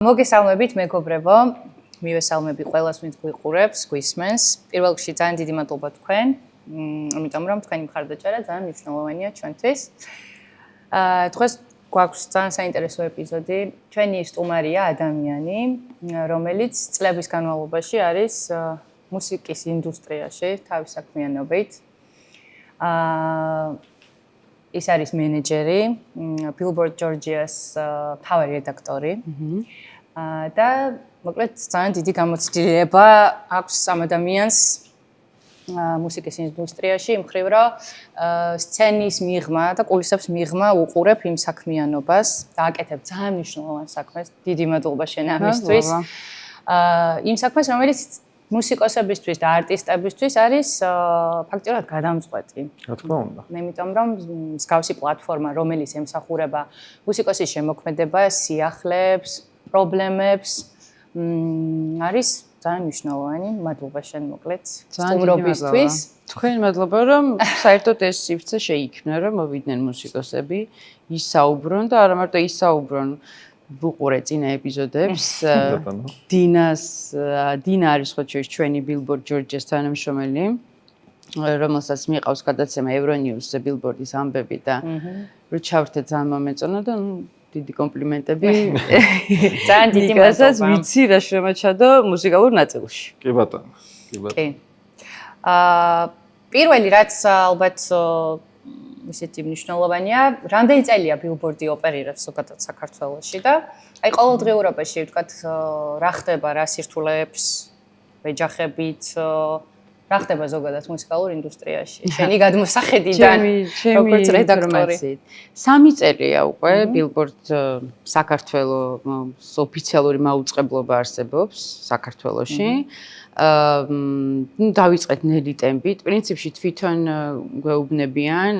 მოგესალმებით მეგობრებო, მივესალმები ყველას, ვინც გვიყურებს, გვისმენს. პირველ რიგში ძალიან დიდი მადლობა თქვენ, იმიტომ რომ თქვენი მხარდაჭერა ძალიან მნიშვნელოვანია ჩვენთვის. დღეს გვაქვს ძალიან საინტერესო ეპიზოდი. ჩვენი სტუმარია ადამიანი, რომელიც წლების განმავლობაში არის მუსიკის ინდუსტრიაში თავის საქმიანობით. ის არის მენეჯერი, Billboard Georgia's მთავარი რედაქტორი. და მოკლედ ძალიან დიდი გამოცდილება აქვს ამ ადამიანს მუსიკის ინდუსტრიაში, იმ მხრივ რომ სცენის მიღმა და კულისებს მიღმა უყურებ იმ საქმიანობას და აკეთებ ძალიან მნიშვნელოვან საქმეს. დიდი მადლობა შენ ამისთვის. იმ საქმეს, რომელიც მუსიკოსებისთვის და არტისტებისთვის არის ფაქტიურად გადამწყვეტი. რა თქმა უნდა. იმიტომ რომ მსგავსი პლატფორმა, რომელიც ემსახურება მუსიკოსის შემოქმედებას, სიახლეებს, პრობლემებს, არის ძალიან მნიშვნელოვანი. მადლობა შენ მოკლედ სტუმრობისთვის. თქვენ მადლობა რომ საერთოდ ეს სივრცე შეიქმნა, რომ მოვიდნენ მუსიკოსები, ისაუბრონ და არა მარტო ისაუბრონ, ვუყურე წინა ეპიზოდებს. დინა არის ხო ჩვენი Billboard Georgia's თანამშრომელი, რომელსაც მიყავს გადაცემა Euronews-ზე Billboard-ის ამბები და რო ჩავრთე ძალიან მომეწონა და დიდი კომპლიმენტები. ძალიან დიდი მადლობა. ვიცი რა შემოჩადო მუსიკალურ ნაწილში. კი ბატონო. კი. პირველი რაც ალბათ ისეთი მნიშვნელოვანია, რამდენი წელია Billboard-ი ოპერირებს ზოგადად საქართველოში და აი ყოველდღიურობაში ვთქვათ რა ხდება, რა სირთულეებს ვეჯახებით, რა ხდება ზოგადად მუსიკალურ ინდუსტრიაში. შენი გადმოსახედიდან როგორც რედაქტორი. 3 წელია უკვე Billboard საქართველოს ოფიციალური მაუწყებლობა არსებობს საქართველოში. დავიწყეთ ნელი ტემპით. პრინციპში თვითონ გვეუბნებიან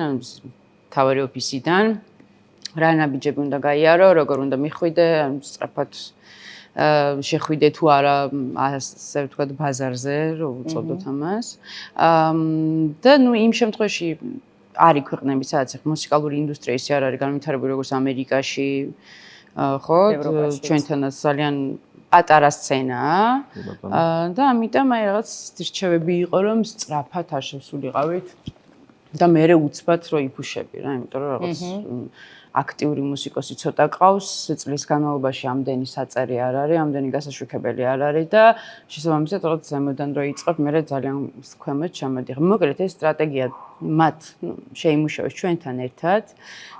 მთავარი ოფისიდან რა ნაბიჯები უნდა გაიარო, როგორ უნდა მიხვიდე, სწრაფად შეხვიდე თუ არა, ასე ვთქვათ, ბაზარზე, რო უწოდოთ ამას. და იმ შემთხვევაში არის ქვეყნები, სადაც მუსიკალური ინდუსტრია ისე არ არის განვითარებული როგორც ამერიკაში, ხო? ჩვენთანაც ძალიან პატარა სცენაა და ამიტომ აი რაღაც რჩევები იყო რომ სწრაფად არ შევსულიყავით და მე უცბად რო იფუშები რა, იმიტომ რომ რაღაც აქტიური მუსიკოსი ცოტა ყავს, წლის განმავლობაში ამდენი საწერი არ არის, ამდენი გასაშვიქებელი არ არის და შესაბამისად რაღაც ზემოდან რო იწყებ, მე ძალიან ქვემოთ ჩამოდიხარ. მოკლედ ეს სტრატეგია მათ შეიმუშავეს ჩვენთან ერთად.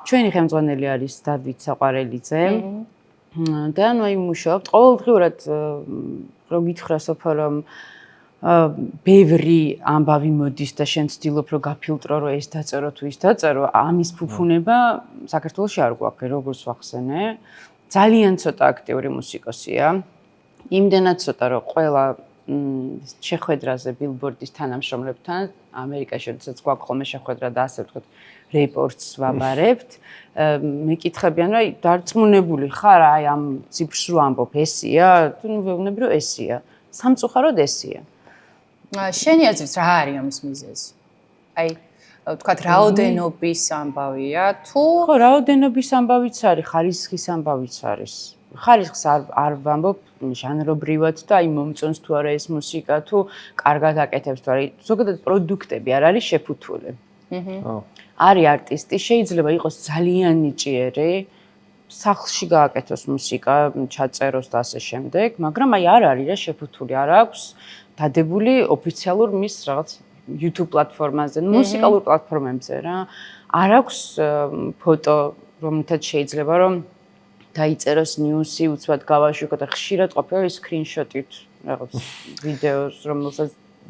ჩვენი ხელმძღვანელი არის დავით საყვარელიძე. და ნუ იმუშავებთ ყოველდღიურად რომ გითხრა სოფო რომ ბევრი ამბავი მოდის და შენ ცდილობ რომ გაფილტრო რომ ეს დაწერო თუ ის დაწერო ამის ფუფუნება საქართველოში არ გვაქვს როგორც ვახსენე ძალიან ცოტა აქტიური მუსიკოსია იმდენად ცოტა რომ ყველა შეხვედრაზე Billboard-ის თანამშრომლებთან ამერიკაში როდესაც გვაქვს ხოლმე შეხვედრა და ასე ვთქვათ რეპორტს ვაბარებთ მეკითხებიან რომ დარწმუნებული ხარ აი ამ ციფრს რო ამბობ ესია თუ ნუ ვეუბნები რომ ესია სამწუხაროდ ესია შენი აზრით რა არის ამის მიზეზი აი ვთქვათ რაოდენობის ამბავია თუ ხო რაოდენობის ამბავიც არის ხარისხის ამბავიც არის ხარისხს არ ვამბობ ჟანრობრივად და აი მომწონს თუ არა ეს მუსიკა თუ კარგად აკეთებს თუ არა ზოგადად პროდუქტები არ არის შეფუთული არის არტისტი, შეიძლება იყოს ძალიან ნიჭიერი, სახლში გააკეთოს მუსიკა, ჩაწეროს და ასე შემდეგ, მაგრამ აი არ არის რა შეფუთული, არ აქვს დადებული ოფიციალურ მის რაღაც YouTube პლატფორმაზე, მუსიკალურ პლატფორმებზე რა. არ აქვს ფოტო, რომელთაც შეიძლება რომ დაიწეროს ნიუსი, უცბად გავაშვიკო და ხშირად ყოფილა სკრინშოტით რაღაც ვიდეოს,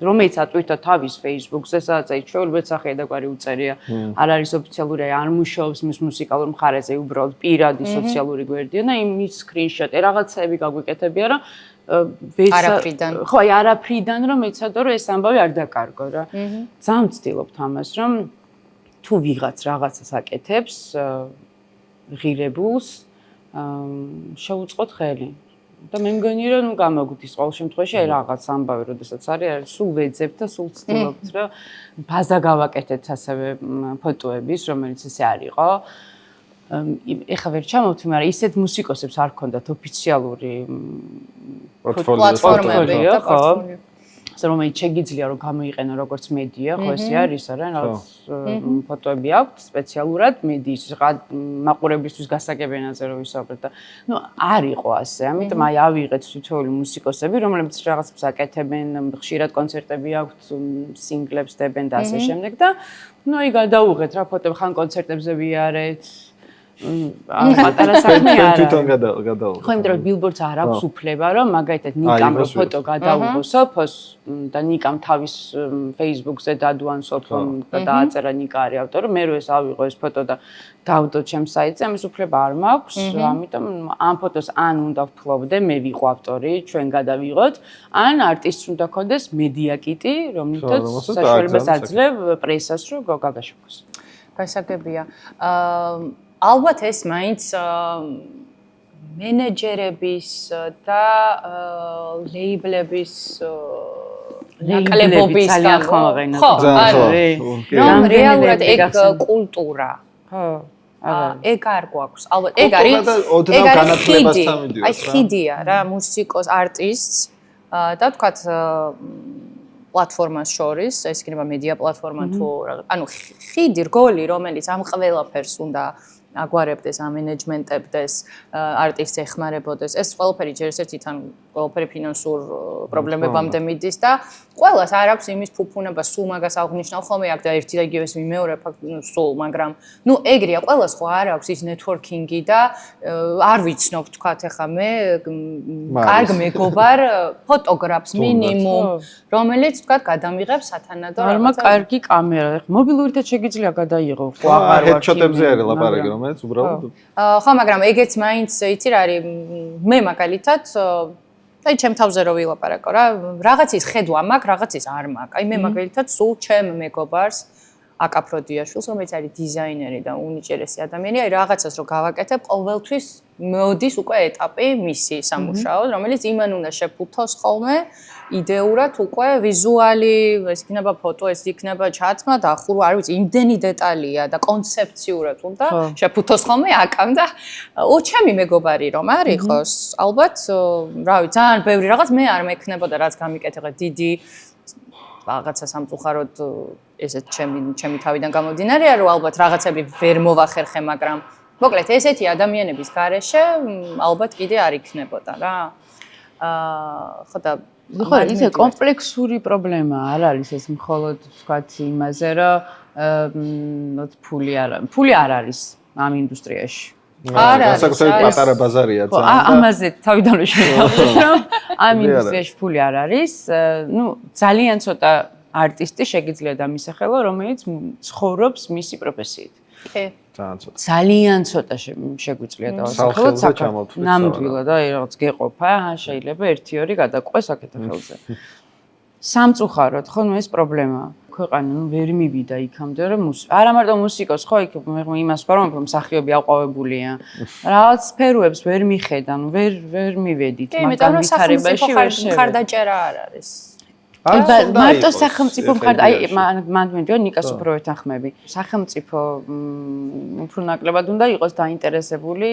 რომელიც ატვირთა თავის Facebook-ზე, სადაც აი ჩვეულებრივ სახე და გვარი უწერია. არ არის ოფიციალური, არ მუშაობს მის მუსიკალურ მხარეზე, უბრალოდ პირადი სოციალური გვერდია და იმის სკრინშოტი რაღაცები გაგვიკეთებია, რომ არაფრიდან. ხო, აი არაფრიდან რომ ეცადო რომ ეს ამბავი არ დაკარგო რა. ძალიან ვცდილობთ ამას, რომ თუ ვიღაც რაღაცას აკეთებს ღირებულს, შეუწყოთ ხელი. და მე მგონი რომ ნუ გამოგვდის ყოველ შემთხვევაში აი რაღაც ამბავი, როდესაც არის სულ ვეძებთ და სულ ვცდილობთ რომ ბაზა გავაკეთეთ ასევე ფოტოების, რომელიც ესე არ იყო. ეხა ვერ ჩამოვთვლი, მაგრამ ისეთ მუსიკოსებს არ ქონდათ ოფიციალური პლატფორმები და პორტფოლიო. რომელიც შეგიძლია რომ გამოიყენო როგორც მედია, ხო ესე არის, არა, რაღაც ფოტოები აქვს სპეციალურად მედიის მაყურებლისთვის გასაგებენაზე რომ ვისაუბროთ და არ იყო ასე. ამიტომ აი ავიღეთ თითოეული მუსიკოსები, რომლებიც რაღაცებს აკეთებენ, ხშირად კონცერტები აქვთ, სინგლებს დებენ და ასე შემდეგ და აი გადავუღეთ რა ფოტოები ხან კონცერტებზე ვიარეთ. პატარა საქმე არა. თვითონ გადაუღეთ. ხო, იმიტომ რომ ბილბორდს არ აქვს უფლება, რომ მაგალითად ნიკამ რო ფოტო გადაუღო სოფოს და ნიკამ თავის Facebook-ზე დადუან სოფომ და დააწერა ნიკა არის ავტორი, მე რო ეს ავიღო ეს ფოტო და დავდო ჩემს საიტზე, ამის უფლება არ მაქვს, ამიტომ ამ ფოტოს ან უნდა ვფლობდე, მე ვიყო ავტორი, ჩვენ გადავიღოთ, ან არტისტს უნდა ქონდეს მედია კიტი, რომლითაც საშუალებას აძლევ პრესას რომ გაგაშოქოს. გასაგებია. ალბათ ეს მაინც მენეჯერების და ლეიბლების ნაკლებობის ძალიან ხმოვანია. ხო, რომ რეალურად ეგ კულტურა. ხო, არა. ეგ არ გვაქვს. ალბათ ეგ არის აი ხიდია რა მუსიკოს არტისტს და თქვათ პლატფორმას შორის, ეს იქნება მედია პლატფორმა თუ ანუ ხიდი რგოლი, რომელიც ამ ყველაფერს უნდა აგვარებდეს, ამენეჯმენტებდეს, არტისტს ეხმარებოდეს. ეს ყველაფერი ჯერ ერთი თან ყველაფერი ფინანსურ პრობლემებამდე მიდის და ყველას არ აქვს იმის ფუფუნება, სულ მაგას აღნიშნავ ხოლმე აქ და ერთი და იგივეს ვიმეორებ სულ, მაგრამ ნუ ეგრეა, ყველას ხო არ აქვს ის ნეტვორკინგი და არ ვიცნობ თქვათ ახლა მე კარგ მეგობარ ფოტოგრაფს მინიმუმ, რომელიც თქვათ გადამიღებს სათანადო რაღაცა. კარგი კამერა, ახლა მობილურითაც შეგიძლია გადაიღო, ხო აღარ ვარ. ჰედშოტებზე არის ლაპარაკი, რომელიც უბრალოდ ხო, მაგრამ ეგეც მაინც იცი რა არის, მე მაგალითად აი ჩემ თავზე რო ვილაპარაკო რა, რაღაცის ხედვა მაქვს, რაღაცის არ მაქვს. აი მე მაგალითად სულ ჩემ მეგობარს აკაფროდიაშვილს, რომელიც არის დიზაინერი და უნიჭერესი ადამიანი, აი რაღაცას რო გავაკეთებ, ყოველთვის მოდის უკვე ეტაპი მისი სამუშაოდ, რომელიც იმან უნდა შეფუთოს ხოლმე იდეურად უკვე ვიზუალი, ეს იქნება ფოტო, ეს იქნება ჩათმა და ახურვა, არ ვიცი, იმდენი დეტალია და კონცეფციურად უნდა შეფუთოს ხოლმე აკამ და ჩემი მეგობარი რომ არ იყოს, ალბათ, რა ვიცი, ძალიან ბევრი რაღაც მე არ მექნებოდა, რაც გამიკეთე დიდი რაღაცა სამწუხაროდ ესეც ჩემი თავიდან გამომდინარეა, რომ ალბათ რაღაცები ვერ მოვახერხე, მაგრამ მოკლედ ესეთი ადამიანების გარეშე ალბათ კიდე არ იქნებოდა რა. ხო და ხო, ისე კომპლექსური პრობლემა არ არის ეს მხოლოდ თქვათ იმაზე, რომ ფული არ არის ამ ინდუსტრიაში. არ არის. საკუთარი პატარა ბაზარია ძალიან. ამაზე თავიდანვე შევთავაზეთ, რომ ამ ინდუსტრიაში ფული არ არის. ნუ ძალიან ცოტა არტისტი შეგიძლია დამისახელო, რომელიც ცხოვრობს მისი პროფესიით. კი. ძალიან ცოტა შეგვიძლია დავასახელოთ საქართველოს. ნამდვილად და რაღაც გეყოფა, შეიძლება 1-2 გადაყვეს აქეთ ხელზე. სამწუხაროდ, ხო, ეს პრობლემაა. ქვეყანა ვერ მივიდა იქამდე, რომ არა მარტო მუსიკოს, ხო, იქ მე იმას ვარ, რომ მსახიობი აყვავებულია. რაღაც სფეროებს ვერ მიხედან, ვერ მივედით, მაგრამ ვითარებაში ვერ მხარდაჭერა არ არის. მარტო სახელმწიფო აი მან მენდიო ნიკას უფრო ეთანხმები. სახელმწიფო უფრო ნაკლებად უნდა იყოს დაინტერესებული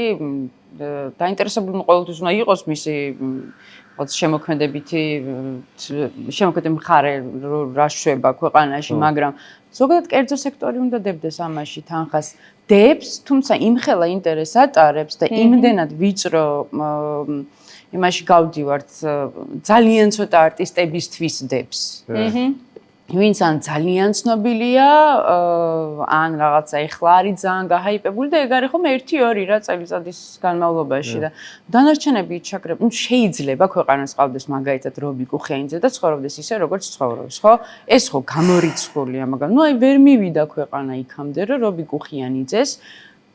ყოველთვის უნდა იყოს მისი შემოქმედებითი მხარე რა შვება ქვეყანაში, მაგრამ ზოგადად კერძო სექტორი უნდა დებდეს ამაში თანხას. დებს, თუმცა იმხელა ინტერესს ატარებს და იმდენად ვიწრო იმაში გავდივართ ძალიან ცოტა არტისტებისთვის დებს. ვინც ან ძალიან ცნობილია, ან რაღაცა ეხლა არის ძალიან გაჰაიპებული და ეგ არის ხომ 1-2 რა წელიწადის განმავლობაში და დანარჩენები ჩაკრებ, შეიძლება ქვეყანას ყავდეს მაგალითად რობი კუხიანიძე და ცხოვრობდეს ისე როგორც ცხოვრობს, ხო? ეს ხო გამორიცხულია, მაგრამ ნუ აი ვერ მივიდა ქვეყანა იქამდე, რომ რობი კუხიანიძეს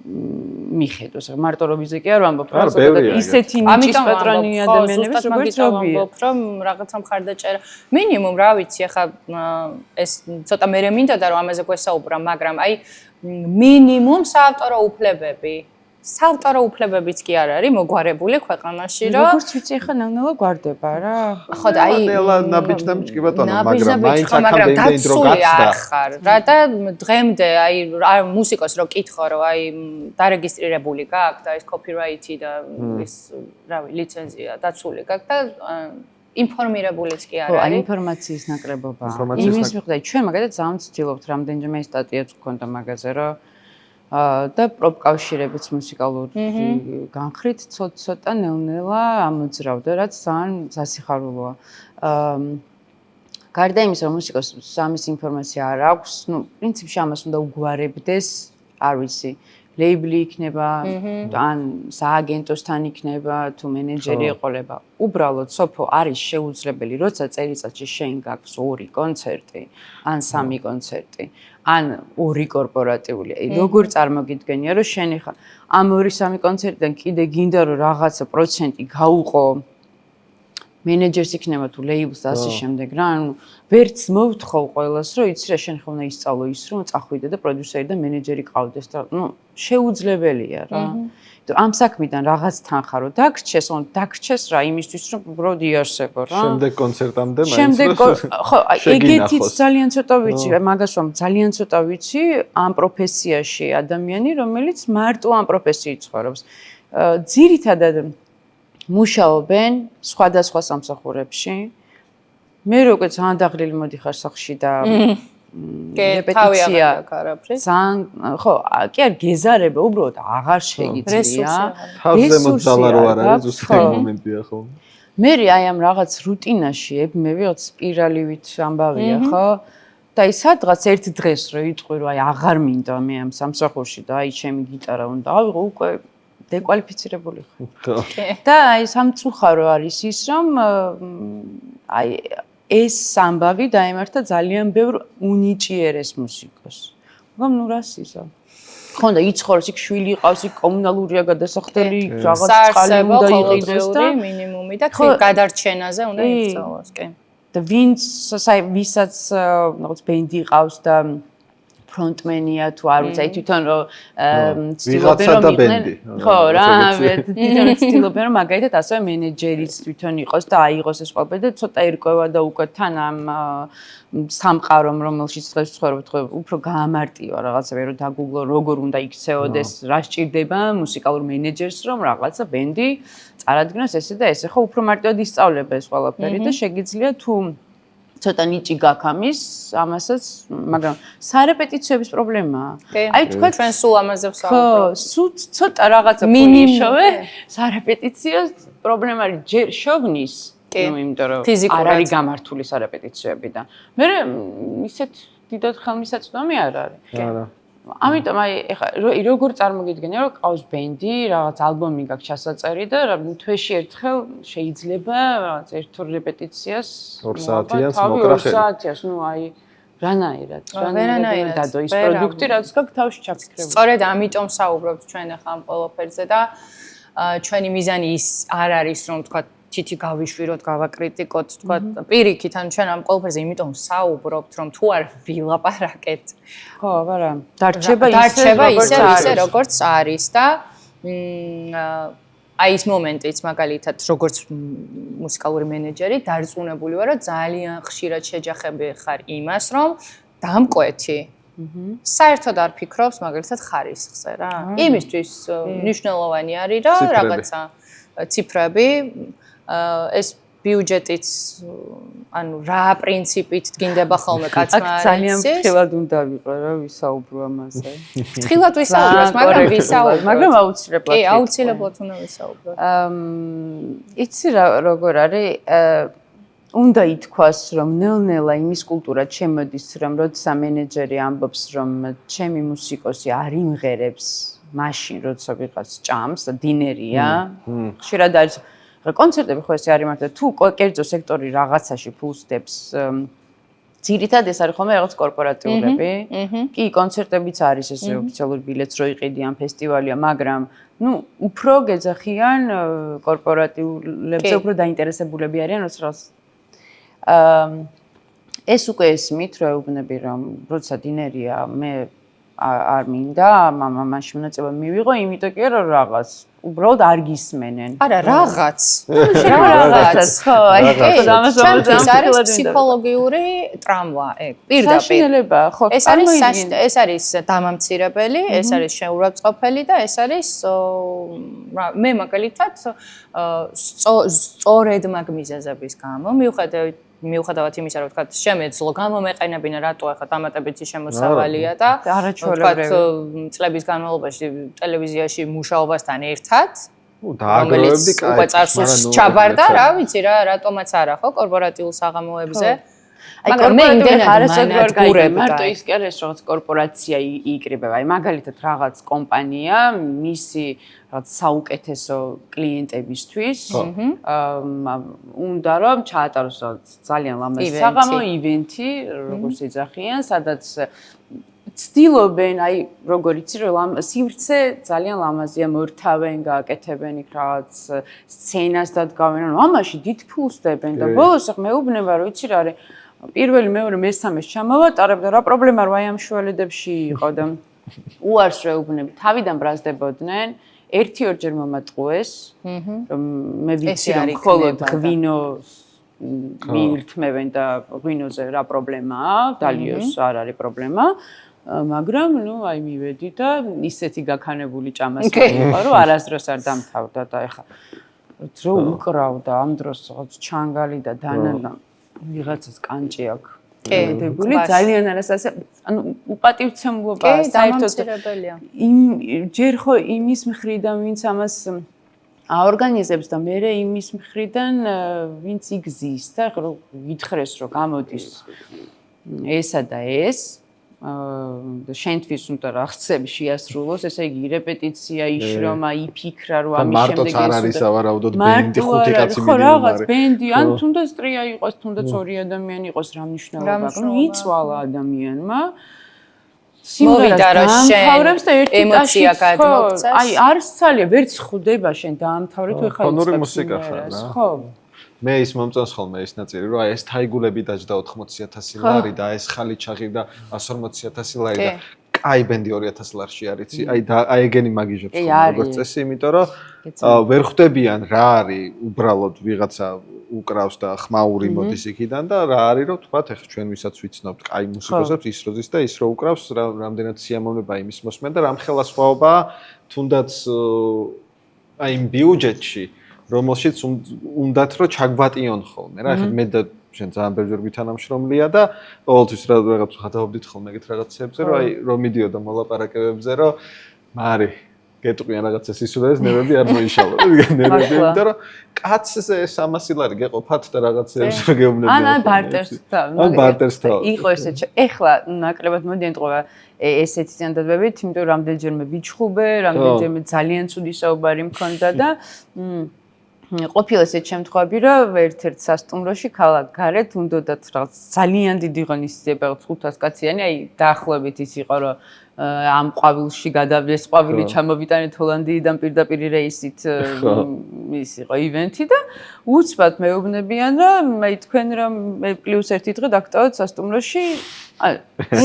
მიხედოს. მარტო რობიზე კი არ ვამბობ, რა ზოგადად ისეთი ნიჭის პატრონი ადამიანების როგორც რობი. ვამბობ, რომ რაღაცა მხარდაჭერა. მინიმუმ რა ვიცი, ახლა ეს ცოტა მერე მინდოდა რომ ამაზე გვესაუბრა, მაგრამ აი მინიმუმ საავტორო უფლებები. საავტორო უფლებებიც კი არ არის მოგვარებული ქვეყანაში, რომ როგორც ვიცი, ახლა ნელ-ნელა გვარდება რა. ხო და აი ნაბიჯ-ნაბიჯ კი ბატონო, მაგრამ აქამდე დრო გაცდა. ხარ რა და დღემდე აი მუსიკოს რო კითხო, რომ აი დარეგისტრირებული გააქვს და ეს copyright-ი და ეს რავი ლიცენზია დაცული გაქვს და ინფორმირებულიც კი არ ხო, აი არის. ინფორმაციის ნაკლებობა. იმის მიხედვით ჩვენ მაგალითად ძალიან ვცდილობთ რამდენჯერმე სტატიაც გქონდა მაგაზე, რომ და პროპკავშირებიც მუსიკალური განხრით ცოტა ნელ-ნელა ამოძრავდა, რაც ძალიან სასიხარულოა. გარდა იმისა, რომ მუსიკოს სამის ინფორმაცია არ აქვს, პრინციპში ამას უნდა უგვარებდეს, არ ვიცი, ლეიბლი იქნება, ან სააგენტოსთან იქნება, თუ მენეჯერი ეყოლება. უბრალოდ სოფო არის შეუძლებელი, როცა წელიწადში შენ გაქვს 2 კონცერტი, ან 3 კონცერტი. ან 2 კორპორატიული. როგორ წარმოგიდგენია, რომ შენ ხა ამ 2-3 კონცერტიდან კიდე გინდა რომ რაღაცა პროცენტი გაუყო მენეჯერს იქნება თუ ლეიბლს და ასე შემდეგ რა. ანუ ვერც მოვთხოვ ყველას, რომ იცი რა შენ ხომ უნდა ისწავლო ის, რომ წახვიდე და პროდიუსერი და მენეჯერი ყავდეს და შეუძლებელია რა. ამ საქმიდან რაღაც თანხა რო დაგრჩეს, დაგრჩეს რა იმისთვის, რომ უბრალოდ იარსებო რა. შემდეგ კონცერტამდე მაინც შემდეგ ხო, ეგეთიც ძალიან ცოტა ვიცი, მაგას რომ ძალიან ცოტა ვიცი ამ პროფესიაში ადამიანი, რომელიც მარტო ამ პროფესიით ცხოვრობს. ძირითადად მუშაობენ სხვადასხვა სამსახურებში. მე უკვე ძალიან დაღლილი მოდიხარ სახლში და რეპეტიცია ძალიან ხო, კი არ გეზარება, უბრალოდ აღარ შეგიძლია. თავზე მოძალა რო არ არის, ზუსტად მომენტია ხო? მე აი ამ რაღაც რუტინაში მე ვიღაც სპირალივით ამბავია, ხო? და აი სადღაც ერთ დღეს რო იტყვი რომ აი აღარ მინდა მე ამ სამსახურში და აი ჩემი გიტარა უნდა ავიღო, უკვე დეკვალიფიცირებული ხარ. და აი სამწუხარო არის ის, რომ აი ეს ამბავი დაემართა ძალიან ბევრ უნიჭიერეს მუსიკოს. მაგრამ ნუ რას ისა? ხო და იცხოვრს იქ შვილი ყავს, იქ კომუნალურია გადასახდელი, რაღაც წყალი უნდა იყიდეს და მინიმუმი და თუ გადარჩენაზე უნდა იწოვოს, კი. და ვისაც რაღაც ბენდი ყავს და ფრონტმენია თუ არ ვიცი, თვითონ რომ ვიღაცა და ბენდი. ხო რა, თვითონ ცდილობენ რომ მაგალითად ასევე მენეჯერიც თვითონ იყოს და აიღოს ეს ყველაფერი და ცოტა ერკვევა და უკვე თან ამ სამყარომ რომელშიც დღეს ვცხოვრობთ, უფრო გაამარტივა რაღაცა რომ დაგუგლო როგორ უნდა იქცეოდეს, რა სჭირდება მუსიკალურ მენეჯერს რომ რაღაცა ბენდი წარადგინოს ესე და ესე. ხო უფრო მარტივად ისწავლება ეს ყველაფერი და შეგიძლია თუ ცოტა ნიჭი გაქვს ამის, ამასაც, მაგრამ სარეპეტიციოების პრობლემაა. აი თქვენ სულ ამაზე ვსაუბრობთ. ხო, ცოტა რაღაცა მინიმუმი სარეპეტიციოს პრობლემა არის ჯერ შოვნის, იმიტომ რომ არ არის გამართული სარეპეტიციოები და მე ისეთ დიდად ხელმისაწვდომი არ არის. არა. ამიტომ აი ეხა როგორ წარმოგიდგენია რომ ყავს ბენდი, რაღაც ალბომი გაქვს ჩასაწერი და თვეში ერთხელ შეიძლება რაღაც ერთ-ორ რეპეტიციას 2 საათიანს მოკრახელი. 2 საათიას, ნუ აი რანაირად დადო ის პროდუქტი რაც გაქვს თავში ჩაფიქრებული. სწორედ ამიტომ საუბრობთ ჩვენ ახლა ამ ყველაფერზე და ჩვენი მიზანი ის არ არის რომ თქვა თითი გავიშვიროთ, გავაკრიტიკოთ, თქვა პირიქით, ან ჩვენ ამ ყველაფერზე იმიტომ საუბრობთ, რომ თუ არ ვილაპარაკეთ. ხო, არა. დარჩება ისე როგორც არის და აი ეს მომენტიც მაგალითად როგორც მუსიკალური მენეჯერი დარწმუნებული ვარ, რომ ძალიან ხშირად შეჯახები ხარ იმას, რომ დამკვეთი საერთოდ არ ფიქრობს მაგალითად ხარისხზე რა. იმისთვის მნიშვნელოვანი არის რა რაღაცა ციფრები ეს ბიუჯეტიც ანუ რა პრინციპით დგინდება ხოლმე კაცმა არის. ძალიან ფრთხილად უნდა ვიყო რა ვისაუბრო ამაზე. ფრთხილად ვისაუბროთ, მაგრამ ვისაუბროთ. მაგრამ აუცილებლად. კი, აუცილებლად უნდა ვისაუბროთ. იცი რა როგორ არის უნდა ითქვას რომ ნელ-ნელა იმის კულტურა შემოდის რომ როცა მენეჯერი ამბობს რომ ჩემი მუსიკოსი არ იმღერებს მაშინ როცა ვიღაც ჭამს და დინერია ხშირად არის კონცერტები ხო ესე არის მართლა თუ კერძო სექტორი რაღაცაში ფულსდებს ძირითადად ეს არის ხოლმე რაღაც კორპორატიულები კი კონცერტებიც არის ესე ოფიციალური ბილეთს რო იყიდი ამ ფესტივალია მაგრამ ნუ უფრო გეძახიან კორპორატიულებზე უფრო დაინტერესებულები არიან როცა ეს უკვე ესმით რო ეუბნები რომ როცა დინერია მე არ მინდა, მამაში მონაწილე მივიღო, იმიტომ კი რომ რაღაც უბრალოდ არ გისმენენ. არა, რაღაც. რაღაც. ხო, აი ჩემთვის არის ფსიქოლოგიური ტრავმა, ეგ. პირდაპირ. საშინელება, ხო. ეს არის დამამცირებელი, ეს არის შეურაცხყოფელი და ეს არის მე მაგალითად სწორედ მაგ მიზეზების გამო მიუხედავად იმისა, რომ თქვა შემეძლო გამომეყენებინა რატო ახლა დამატებითი შემოსავალია და არაჩვეულებრივი წლების განმავლობაში ტელევიზიაში მუშაობასთან ერთად დააგროვებდი კაი უკვე წარსულს ჩაბარდა, რა ვიცი რა, რატომაც არა ხო კორპორატიულ საღამოებზე. მაგრამ მე იმდენად მანადგურებ მარტო ის კი არის რაღაც კორპორაცია იკრიბება. აი მაგალითად რაღაც კომპანია მისი რაღაც საუკეთესო კლიენტებისთვის უნდა რომ ჩაატაროს ძალიან ლამაზი საღამო ივენთი, როგორც ეძახიან, სადაც ცდილობენ, აი როგორ იცი რომ სივრცე ძალიან ლამაზია, მორთავენ, გააკეთებენ იქ რაღაც სცენას დადგავენ, ამაში დიდ ფულს დებენ და ბოლოს ახ მეუბნება რომ იცი რა არის პირველი, მეორე, მესამეს ჩამოვატარებ და რა პრობლემა რა აი ამ შუალედებში იყო და უარს ვეუბნები, თავიდან ბრაზდებოდნენ, 1-2 მომატყუეს, რომ მე ვიცი რომ მხოლოდ ღვინოს მიირთმევენ და ღვინოზე რა პრობლემაა, დალიოს არ არის პრობლემა, მაგრამ ნუ აი მივედი და ისეთი გაქანებული ჭამას ვიყო, რომ არასდროს არ დამთავრდა და ეხა რო უკრავდა ამ დროს რაღაც ჩანგალი და დანა ვიღაცას კანჭი აქვს. კედებული ძალიან არასასე ანუ უპატივცემლობაა საერთოდ ჯერ ხო იმის მხრიდან ვინც ამას აორგანიზებს და მე იმის მხრიდან ვინც იგზის და ხო ვითხრეს რომ გამოდის ესა და ეს შენთვის უნდა რაღაცები შეასრულოს, ესე იგი რეპეტიცია, იშრომა, იფიქრა, რომ ამის შემდეგ ეს მარტო არ არის ავარაუდოდ ბენდი, 5 კაცი მინიმუმ არის. ხო, რაღაც ბენდი, ან თუნდაც 3 იყოს, თუნდაც 2 ადამიანი იყოს, რა მნიშვნელობა აქვს? ნუ იცვალა ადამიანმა. მოვიდა რა შენ ემოცია გადმოგწეს. აი, არც ძალიან ვერც ხვდება შენ დაამთავრე თუ ეხლა ფონური მუსიკა ხარ რა. ხო. მე ის მომწონს ხოლმე ეს ნაწილი, რომ აი ეს თაიგულები დაჯდა 80,000 ლარი და ეს ხალი ჩაღირდა 140,000 ლარი და კაი ბენდი 2,000 ლარში არიცი. აი ეგენი მაგიჟებს ხოლმე როგორც წესი, იმიტომ რომ ვერ ხვდებიან რა არის უბრალოდ ვიღაცა უკრავს და ხმაური მოდის იქიდან და რა არის რომ თქვათ ეხლა ჩვენ ვისაც ვიცნობთ კაი მუსიკოსებს ის როდის და ის რო უკრავს რამდენად სიამოვნება იმის მოსმენ და რამ ხელა სხვაობა თუნდაც აი იმ ბიუჯეტში რომელშიც უნდათ რომ ჩაგვატიონ ხოლმე რა ეხლა მე და შენ ძალიან ბევრჯერ ვითანამშრომლია და ყოველთვის რაღაც ვხატავდით ხოლმე ეგეთ რაღაცებზე რომ აი რომ მიდიოდა მოლაპარაკებებზე რომ მარი გეტყვიან რაღაცა სისულელეს ნერვები არ მოიშალო ნერვები იმიტომ რომ კაცზე 300 ლარი გეყოფათ და რაღაცებს რო გეუბნებიან ან ბარტერს თავ იყო ესე ეხლა ნაკლებად მოდიან ტყვა ესეთი წინადადებებით იმიტომ რამდენჯერმე ვიჩხუბე რამდენჯერმე ძალიან ცუდი საუბარი მქონდა და ყოფილა ესეთ შემთხვევები, რომ ერთ-ერთ სასტუმროში ქალაქ გარეთ უნდათ რაღაც ძალიან დიდი ღონისძიება 500 კაციანი, აი დაახლოებით ის იყო, რომ ამ ყვავილში გადავდეს ყვავილი ჩამოვიტანეთ ჰოლანდიიდან პირდაპირ რეისით ის იყო ივენთი და უცბად მეუბნებიან რომ აი თქვენ რომ მე +1 დღე დაგტოვეთ სასტუმროში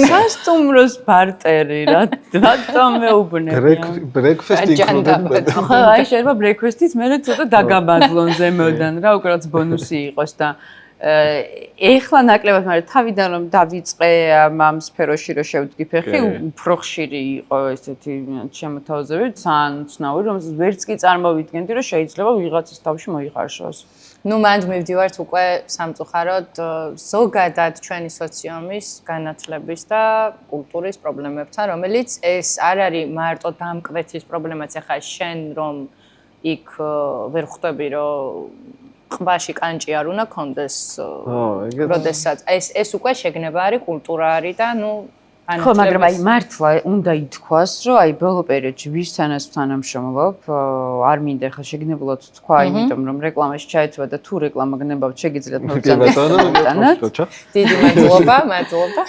სასტუმროს ბარტერი რატომ მეუბნებიან ბრექფესტი იქნება ხო აი შეიძლება ბრექფესტიც მე ცოტა დაგაბაზლონ ზემოდან რა უკრაც ბონუსი იყოს და ეხლა ნაკლებად მაგრამ თავიდან რომ დავიწყე ამ სფეროში რომ შევდგი ფეხი უფრო ხშირი იყო ესეთი შემოთავაზებები ძალიან ცნაური რომ ვერც კი წარმოვიდგენდი რომ შეიძლება ვიღაცის თავში მოიხარშოს ნუ მანდ მივდივართ უკვე სამწუხაროდ ზოგადად ჩვენი სოციუმის განათლების და კულტურის პრობლემებთან რომელიც ეს არ არის მარტო დამკვეთის პრობლემაც ახლა შენ რომ იქ ვერ ხვდები რომ ყბაში კანჭი არ უნდა კონდეს. როდესაც ეს უკვე შეგნება არის, კულტურა არის და ნუ ხო, მაგრამ აი მართლა უნდა ითქვას, რომ აი ბოლო პერიოდში ვისთანაც თანამშრომლობ, არ მინდა ხა შეგნებულად თქვა, იმიტომ რომ რეკლამაში ჩაეცვა და თუ რეკლამა გნებავთ, შეგიძლიათ მოვწადოთ. დიდი მადლობა, მადლობა.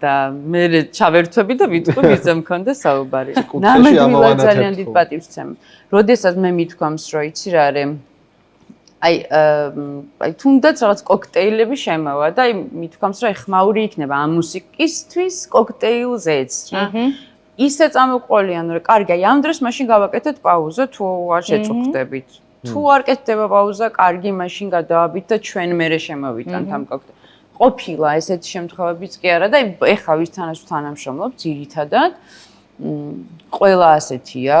და მე ჩავერთვები და ვიტყვი ვიზე მქონდა საუბარი. ნამდვილად ძალიან დიდ პატივს ვცემ. როდესაც მე მithქვამს, რომ იცი რა არის აი თუნდაც რაღაც კოქტეილები შემოვა და აი მithქვამს რომ ხმაური იქნება ამ მუსიკისთვის კოქტეილზეც რა ისე წამოყოლიან, რომ კარგი, აი ამ დროს მაშინ გავაკეთეთ პაუზა, თუ არ შეწუხდებით. თუ არ კეთდება პაუზა, კარგი, მაშინ გადავაბით და ჩვენ მერე შემოვიტანთ ამ კონკრეტ. ყოფილა ესეთი შემთხვევებიც კი არა და ეხლა ვისთანაც თანამშრომლობ ძირითადად ყველა ასეთია,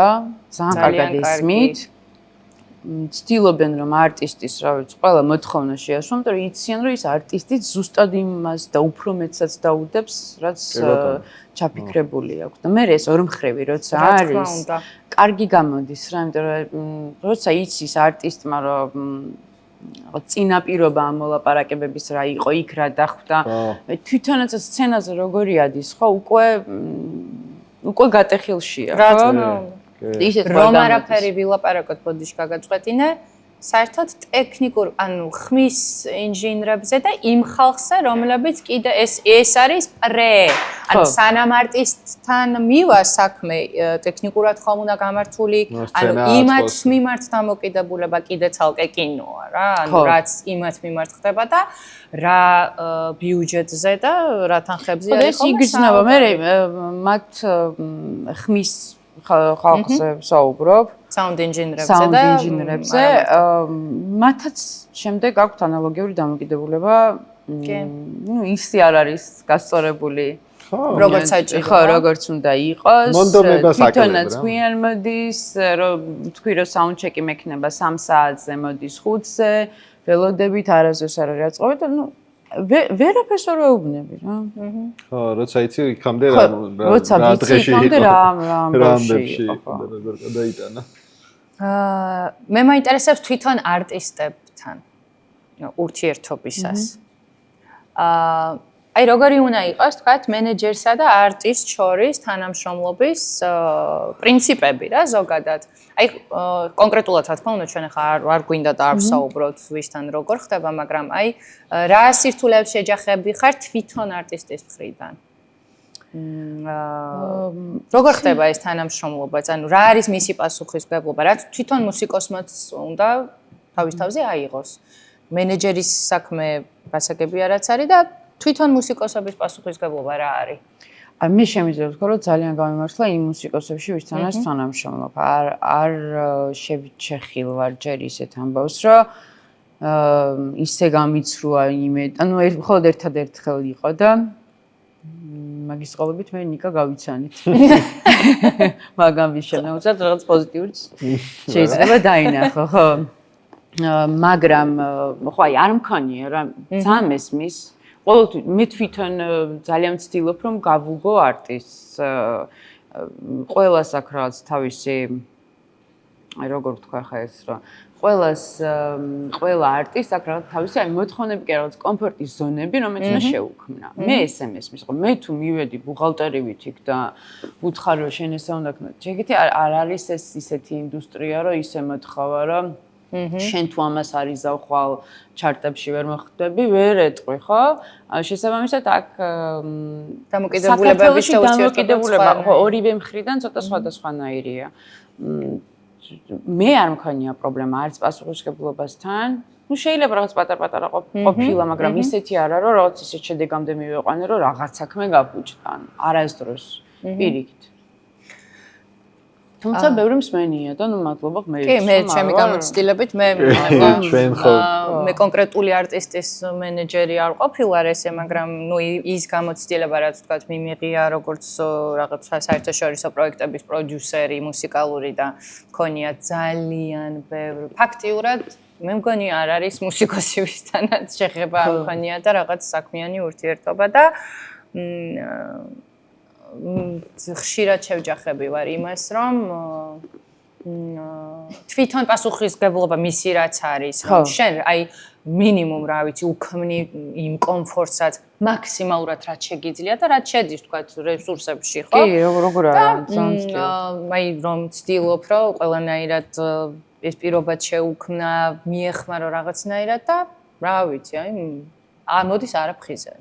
ძალიან კარგად ესმით. ცდილობენ რომ არტისტის, რა ვიცი, ყველა მოთხოვნა შეასრულონ, მაგრამ იციან რომ ის არტისტი ზუსტად იმას და უფრო მეტსაც დაუდებს, რაც ჩაფიქრებული აქვს. და მე ეს ორმხრივი როცა არის, კარგი გამოდის რა, იმიტომ რომ როცა იცის არტისტმა რომ წინაპირობა ამ მოლაპარაკებების რა იყო, იქ რა დახვდა, თვითონაც სცენაზე როგორი ადის, ხო, უკვე გატეხილშია, ხო? რომ არაფერი ვილაპარაკოთ ბოდიში გაგაწყვეტინე, საერთოდ ტექნიკურ, ანუ ხმის ინჟინრებზე და იმ ხალხზე, რომლებიც კიდე ეს არის პრე. ანუ სანამ არტისტთან მივა საქმე, ტექნიკურად ხომ უნდა გამართული, ანუ იმათ მიმართ დამოკიდებულება კიდე ცალკე კინოა რა, ანუ რაც იმათ მიმართ ხდება და რა ბიუჯეტზე და რა თანხებზე არის ხომ? ეს იგრძნობა, მე მათ ხმის ხალხზე საუბრობ, sound engineer-ებზე, მათაც შემდეგ აქვთ ანალოგიური დამოკიდებულება, ნუ ისე არ არის გასწორებული, როგორც საჭირო, ხო, როგორც უნდა იყოს. თვითონაც გვიან მოდის, რომ თქვი რომ sound check-ი მექნება 3 საათზე, მოდის 5-ზე, ველოდებით არასდროს არ არის აწყობი და ნუ ვერაფერს არ ვეუბნები რა. ხო, როცა იცი იქამდე რა დღეში იყო. რა ამბებში როგორ გადაიტანა. მე მაინტერესებს თვითონ არტისტებთან ურთიერთობისას. აი როგორი უნდა იყოს, თქვათ, მენეჯერსა და არტისტ შორის თანამშრომლობის პრინციპები რა ზოგადად. აი კონკრეტულად რა თქმა უნდა ჩვენ ახლა არ გვინდა და არ ვსაუბროთ ვისთან როგორ ხდება, მაგრამ აი რა სირთულეებს შეჯახები ხარ თვითონ არტისტის მხრიდან? როგორ ხდება ეს თანამშრომლობაც? ანუ რა არის მისი პასუხისმგებლობა? რაც თვითონ მუსიკოსმაც უნდა თავის თავზე აიღოს. მენეჯერის საქმე გასაგები არაც არის და თვითონ მუსიკოსების პასუხისმგებლობა რა არის? მე შემიძლია ვთქვა, რომ ძალიან გამიმართლა იმ მუსიკოსებში, ვისთანაც თანამშრომლობ. არ შევჩეხილ ვარ ჯერ ისეთ ამბავს, რომ ისე გამიცრუა იმედ, ანუ მხოლოდ ერთადერთხელ იყო და მაგის წყალობით მე ნიკა გავიცანით. მაგამ ვიშენა, უცად რაღაც პოზიტიურიც შეიძლება დაინახო, ხო? მაგრამ ხო, აი არ მქონია რა, ძალიან მესმის. ყოველთვის მე თვითონ ძალიან ვცდილობ რომ გავუგო არტისტს. ყველას აქვს რაღაც თავისი აი როგორ ვთქვა ხა ეს რომ ყველა არტისტს აქვს რაღაც თავისი აი მოთხოვნები კი რაღაც კომფორტის ზონები რომელიც უნდა შეუქმნა. მე ესე მესმის, ხო მე თუ მივედი ბუღალტერივით იქ და ვუთხარ რომ შენ ესე უნდა ქნა. ჯეკეთი არ არის ეს ისეთი ინდუსტრია რომ ისე მოთხოვა რომ შენ თუ ამას არ იზავ ხვალ ჩარტებში ვერ მოხვდები, ვერ ეტყვი, ხო? შესაბამისად აქ დამოკიდებულებების და ურთიერთობა ხო ორივე მხრიდან ცოტა სხვადასხვანაირია. მე არ მქონია პრობლემა არც პასუხისმგებლობასთან. ნუ შეიძლება რაღაც პატარ-პატარა ყოფილა, მაგრამ ისეთი არა, რომ რაღაც ისეთ შედეგამდე მივეყვანე, რომ რაღაც საქმე გაფუჭდა. არასდროს პირიქით. თუმცა ბევრი მსმენია და ნუ მადლობა ღმერთს. კი, მე ჩემი გამოცდილებით მე კონკრეტული არტისტის მენეჯერი არ ყოფილვარ ესე, მაგრამ ნუ ის გამოცდილება რაც თქვათ მიმიღია როგორც რაღაც საერთაშორისო პროექტების პროდიუსერი, მუსიკალური და მქონია ძალიან ბევრი. ფაქტიურად მე მგონი არ არის მუსიკოსი ვისთანაც შეხება მქონია და რაღაც საქმიანი ურთიერთობა და ხშირად შევჯახები ვარ იმას, რომ თვითონ პასუხისმგებლობა მისი რაც არის, რომ შენ აი მინიმუმ რა ვიცი უქმნი იმ კომფორტსაც მაქსიმალურად რაც შეგიძლია და რაც შედის თქვა რესურსებში, ხო? კი, როგორ არა, ძალიან. აი რომ ვცდილობ, რომ ყველანაირად ეს პირობაც შეუქმნა, მიეხმარო რაღაცნაირად და რა ვიცი, აი მოდის არაფხიზე.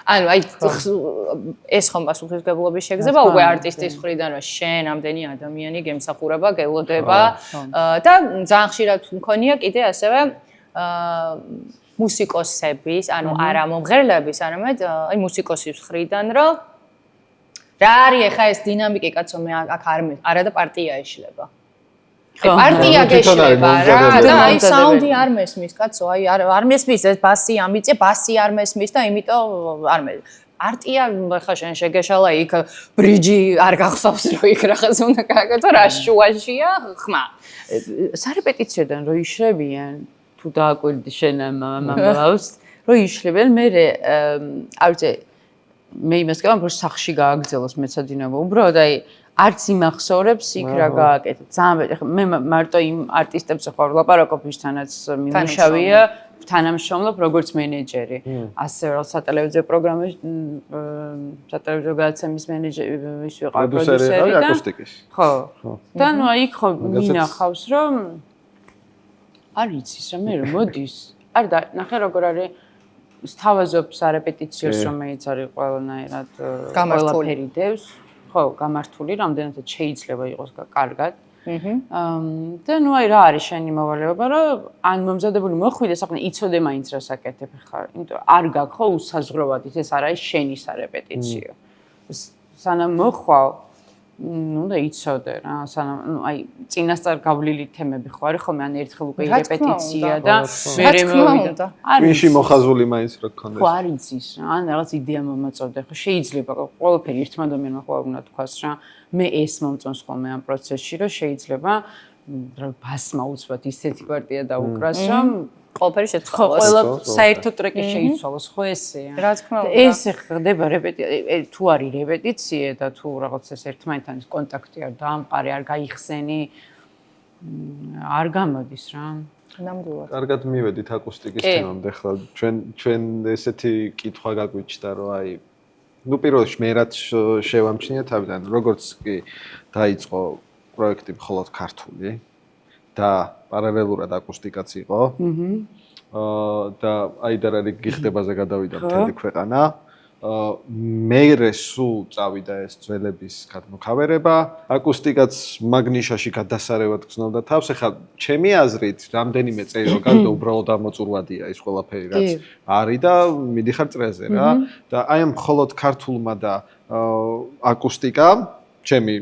ანუ აი ეს ხომ პასუხისმგებლობის შეგრძნება უკვე არტისტის მხრიდან რომ შენ ამდენი ადამიანი გემსახურება, გელოდება და ძალიან ხშირად მქონია კიდე ასევე მუსიკოსების, ანუ არა მომღერლების, არამედ აი მუსიკოსის მხრიდან რომ რა არის ახლა ეს დინამიკა კაცო მე აქ არა და პარტია ეშლება. პარტია გეშლება რა და აი საუნდი არ მესმის კაცო, აი არ მესმის ეს ბასი ამიწე, ბასი არ მესმის და იმიტომ არ მე პარტია ხა შენ შეგეშალა იქ ბრიჯი არ გახსოვს რომ იქ რაღაც უნდა გააკეთო რა შუაშია ხმა. სარეპეტიციოდან რო იშლებიან თუ დააკვირდი შენ მამალავს რო იშლებიან მე არ ვიცი მე იმას გავამ რომ სახში გააგრძელოს მეცადინება უბრალოდ აი არც იმახსოვრებს იქ რა გააკეთე ძალიან მე მარტო იმ არტისტებს ხო ლაპარაკობ ვისთანაც მიმუშავია თანამშრომლობ როგორც მენეჯერი ასე რომ სატელევიზიო პროგრამის სატელევიზიო გადაცემის მენეჯერი ის ვიყავ პროდიუსერი და ხო და ნუ აი იქ ხო მინახავს რომ არ იცის რა მე რომ მოდის არ და ნახე როგორ არის სთავაზობს არეპეტიციოს რომელიც არის ყველანაირად ყველაფერი დევს ხო გამართული რამდენადაც შეიძლება იყოს კარგად და ნუ აი რა არის შენი მოვალეობა რომ ან მომზადებული მოხვიდე საქმე იცოდე მაინც რა საკეთებ ხარ იმიტომ არ გაქვს ხო უსაზღვროად ეს არ არის შენი სარეპეტიციო სანამ მოხვალ ну да იცოდე რა სანამ ну აი წინასწარ გავლილი თემები ხო არის ხოლმე ან ერთხელ უკვე რეპეტიცია და მე მოვიდა ვინში მოხაზული მაინც რა გქონდეს ხო არ იცის რა ან რაღაც იდეა მომაწოდე ხო შეიძლება ყველაფერი ერთმა ადამიანმა ხო უნდა თქვას რა მე ეს მომწონს ხოლმე ამ პროცესში რომ შეიძლება ბასმა უცბად ისეთი პარტია დაუკრას რომ ყველაფერი შეცვალოს. ხო, ყველა საერთო ტრეკი შეიცვალოს, ხო ესეა. რა თქმა უნდა. ეს ხდება რეპეტიცია, თუ არის რეპეტიცია და თუ რაღაც ეს ერთმანეთთან კონტაქტი არ დაამყარე, არ გაიხსენი, არ გამოდის რა. ნამდვილად. კარგად მივედით აკუსტიკის თემამდე ხლა. ჩვენ ესეთი კითხვა გაგვიჩნდა, რომ აი ნუ პირველში მე რაც შევამჩნია თავიდან, როგორც კი დაიწყო პროექტი მხოლოდ ქართული და პარალელურად აკუსტიკაც იყო. და აი და რა გიხდებაზე გადავიდა მთელი ქვეყანა. მე სულ წავიდა ეს ძველების გადმოქავერება, აკუსტიკაც მაგნიშაში გადასარევად გრძნობდა თავს. ეხლა ჩემი აზრით, რამდენიმე წელი რო გავიდა უბრალოდ ამოწურვადია ის ყველაფერი რაც არის და მიდიხარ წრეზე რა. და აი ამ მხოლოდ ქართულმა და აკუსტიკამ ჩემი